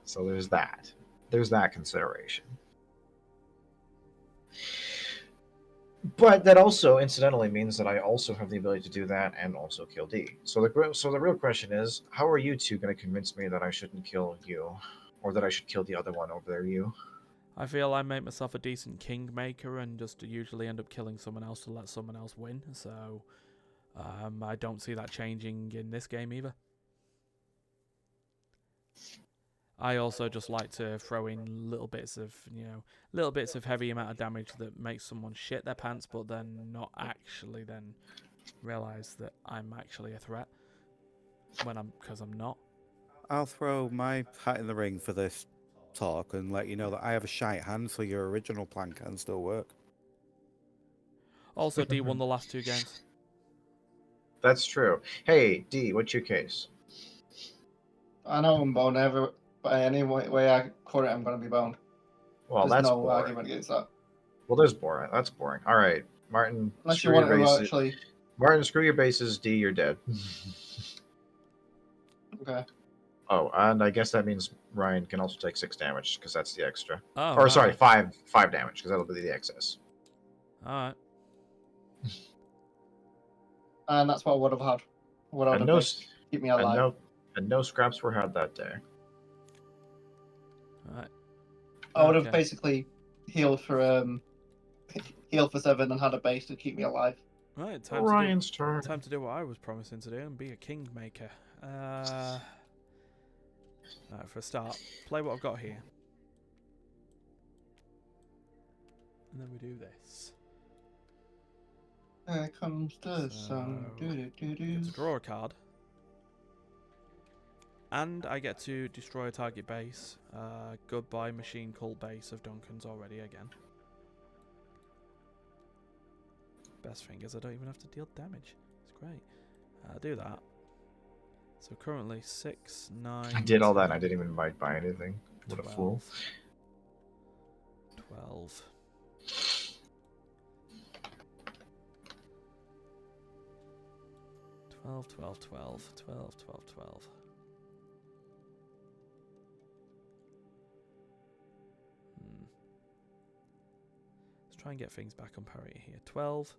So there's that. There's that consideration. But that also incidentally means that I also have the ability to do that and also kill D. So the real question is, how are you two going to convince me that I shouldn't kill you, or that I should kill the other one over there, you? I feel I make myself a decent kingmaker and just usually end up killing someone else to let someone else win. So I don't see that changing in this game either. I also just like to throw in little bits of heavy amount of damage that makes someone shit their pants, but then not actually then realize that I'm actually a threat because I'm not. I'll throw my hat in the ring for this talk and let you know that I have a shite hand, so your original plan can still work. Also, D won the last 2 games. That's true. Hey, D, what's your case? I know I'm bound by any way I cut it, I'm going to be bound. Well, There's that's no boring. argument against that. Well, there's boring. That's boring. All right, Martin. Unless you screw want your to bases. actually. Martin, screw your bases. D, you're dead. Okay. Oh, and I guess that means Ryan can also take 6 damage because that's the extra. Oh, Or right, sorry, right. 5 damage because that'll be the excess. Alright. And that's what I would have had. What I would And have no, missed. Keep me alive. and no scraps were had that day. Alright. I would have Okay. basically healed for 7 and had a base to keep me alive. Right, Ryan's turn. time to do what I was promising to do and be a kingmaker. Right, for a start, play what I've got here. And then we do this. Here comes the sun. So, get to draw a card. And I get to destroy a target base. Goodbye machine cult base of Duncan's already again. Best thing is I don't even have to deal damage. It's great. I'll do that. So currently 6, 9. I did all that and I 10, didn't even buy anything. What a fool. 12. 12, 12, 12, 12, 12, 12. Let's try and get things back on parity here. 12,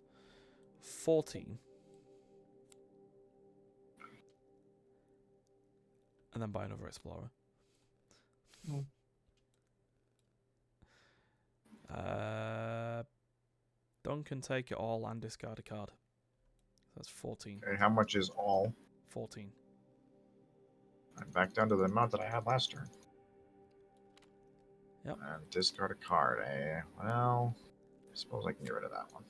14. And then buy another Explorer. Duncan, take it all and discard a card. That's 14. And how much is all? 14. I'm back down to the amount that I had last turn. Yep. And discard a card, eh? Well, I suppose I can get rid of that one.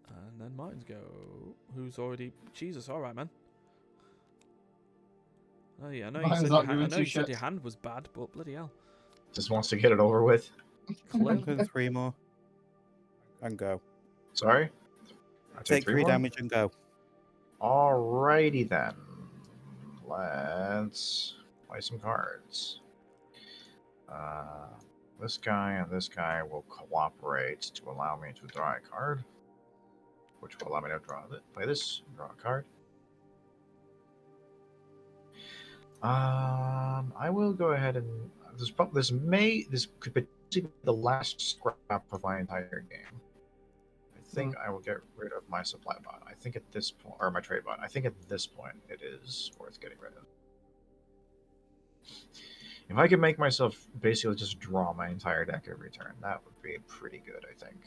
And then Martin's go. Who's already... Jesus, alright, man. Oh yeah, I know you said your hand was bad, but bloody hell. Just wants to get it over with. Duncan, 3 more. And go. Sorry? Take 3 damage and go. Alrighty then. Let's play some cards. This guy and this guy will cooperate to allow me to draw a card, which will allow me to play this, draw a card. I will go ahead and this could potentially be the last scrap of my entire game. I think I will get rid of my supply bot. I think at this point, or my trade bot. I think at this point it is worth getting rid of. If I could make myself basically just draw my entire deck every turn, that would be pretty good, I think.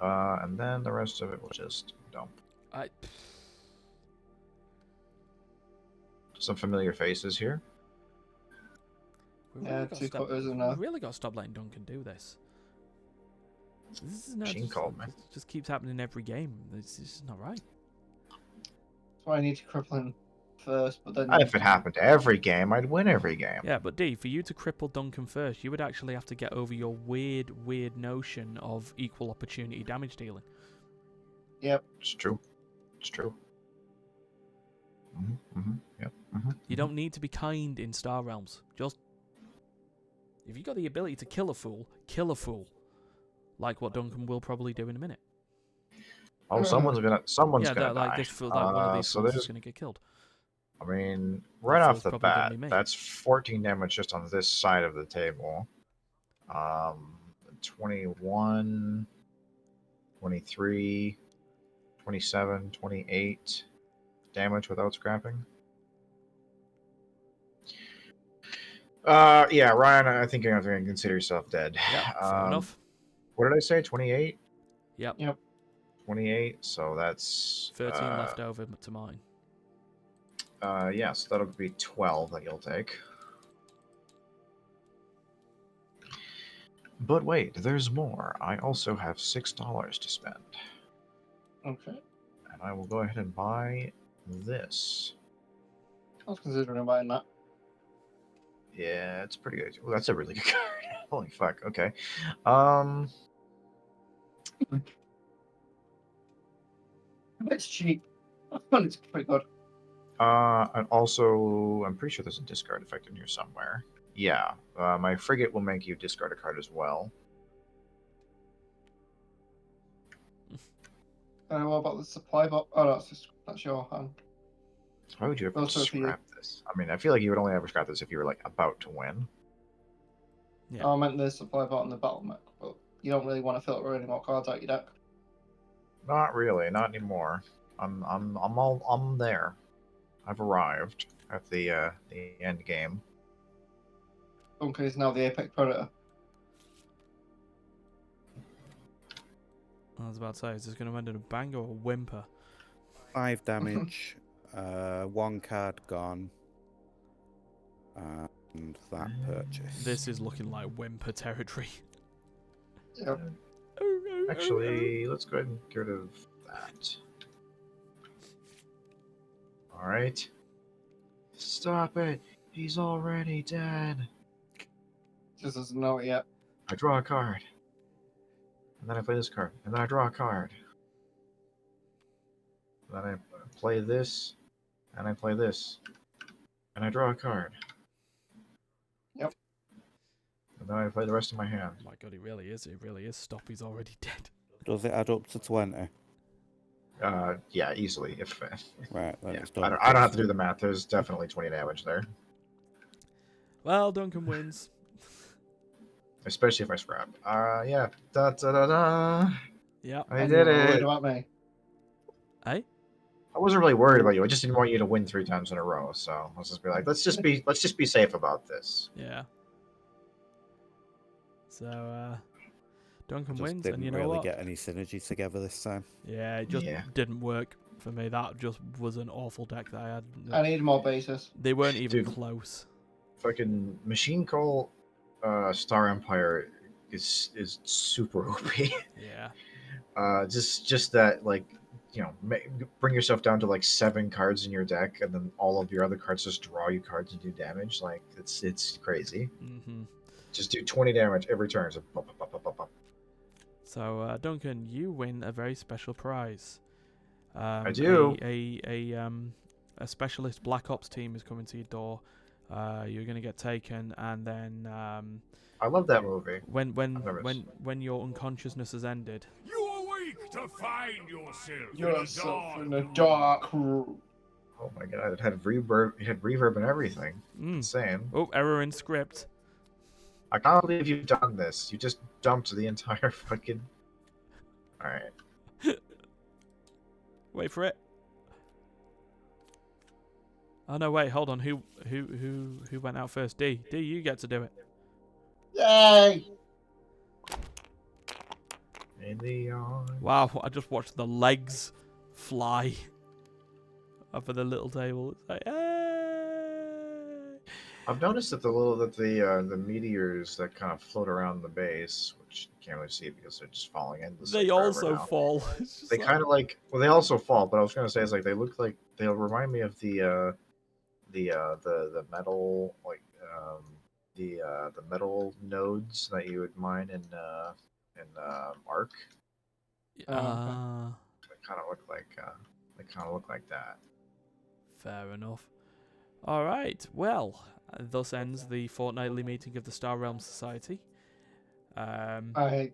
And then the rest of it will just dump. Some familiar faces here. We really got to stop letting Duncan do this. This is just keeps happening every game. It's just not right. That's why I need to cripple him first, but then... If it happened to every game, I'd win every game. Yeah, but D, for you to cripple Duncan first, you would actually have to get over your weird notion of equal opportunity damage dealing. Yep. It's true. It's true. Yep. You don't need to be kind in Star Realms. Just... If you got the ability to kill a fool, kill a fool. Like what Duncan will probably do in a minute. Oh, someone's gonna die. Like this fool, like one of these fools is gonna get killed. I mean, right off the bat, that's 14 damage just on this side of the table. 21, 23, 27, 28 damage without scrapping. Yeah, Ryan, I think you're going to consider yourself dead. Yeah, fair enough. What did I say? 28? Yep. 28, so that's 13 left over to mine. Yes, that'll be 12 that you'll take. But wait, there's more. I also have $6 to spend. Okay. And I will go ahead and buy this. I was considering buying that. Yeah, it's pretty good. Well, that's a really good card. Holy fuck. Okay. It's cheap. But it's pretty good. And also, I'm pretty sure there's a discard effect in here somewhere. Yeah, my frigate will make you discard a card as well. What about the supply box? Oh, that's your hand. Why would you ever Those are for you. scrap this? I mean, I feel like you would only ever scrap this if you were like about to win. Yeah. Oh, I meant the supply bot and the battle mech, but you don't really want to filter any more cards out your deck. Not really, not anymore. I'm there. I've arrived at the end game. Duncan is now the apex predator. I was about to say, is this going to end in a bang or a whimper? 5 damage, 1 card gone, and that purchase. This is looking like whimper territory. Yep. Actually, let's go ahead and get rid of that. Alright. Stop it! He's already dead! Just doesn't know it yet. I draw a card. And then I play this card. And then I draw a card. And then I play this. And I play this. And I draw a card. Yep. And then I play the rest of my hand. Oh my god, he really is. It really is. Stop, he's already dead. Does it add up to 20? Yeah, easily. If Right, then yeah. it's done. I don't have to do the math. There's definitely 20 damage there. Well, Duncan wins. Especially if I scrap. Yeah. Da da da da. Yeah. I And did you're worried it. about me. Hey? I wasn't really worried about you. I just didn't want you to win 3 times in a row. So let's just be like, let's just be safe about this. Yeah. So, Duncan Just wins, didn't and you know really what? get any synergy together this time. Yeah, it just Yeah. didn't work for me. That just was an awful deck that I had. I need more bases. They weren't even Dude. close. Fucking Machine Call Star Empire is super OP. Yeah. Just that, like, you know, bring yourself down to like 7 cards in your deck, and then all of your other cards just draw you cards and do damage. Like, it's crazy. Mm-hmm. Just do 20 damage every turn. So, pop, pop, pop, pop, pop. So, Duncan, you win a very special prize. I do. A specialist Black Ops team is coming to your door. You're going to get taken, and then I love that movie. when your unconsciousness has ended, You awake to find yourself Yourself in a dark room. Oh my god, it had reverb and everything. Insane. Oh, error in script. I can't believe you've done this. You just dumped the entire fucking. Alright. Wait for it. Oh no! Wait, hold on. Who went out first? D. You get to do it. Yay! In the Wow! I just watched the legs fly up at the little table. It's like, hey! I've noticed that the meteors that kind of float around the base, which you can't really see because they're just falling endlessly. They also now. fall. It's just They kind of like, well, they also fall, but I was gonna say it's like they look like they'll remind me of the metal, like the metal nodes that you would mine in Ark. They kind of look like that. Fair enough. All right. Well, thus ends the fortnightly meeting of the Star Realm Society. I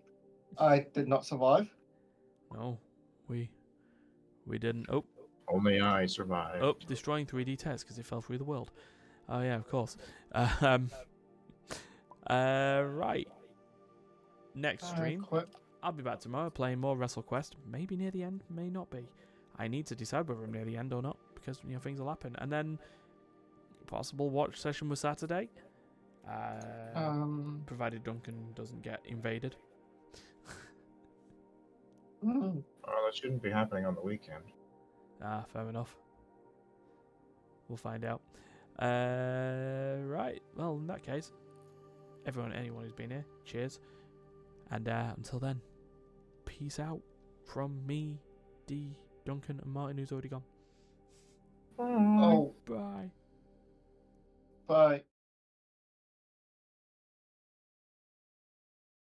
did not survive. No, we didn't. Oh, Only I survived. oh, destroying 3D text because it fell through the world. Oh yeah, of course. Right. Next stream, I'll be back tomorrow playing more WrestleQuest. Maybe near the end, may not be. I need to decide whether I'm near the end or not because things will happen. And then possible watch session with Saturday. Provided Duncan doesn't get invaded. Oh, that shouldn't be happening on the weekend. Fair enough. We'll find out. Right. Well, in that case, anyone who's been here, cheers. And until then, peace out from me, D. Duncan and Martin, who's already gone. Oh, Bye. bye.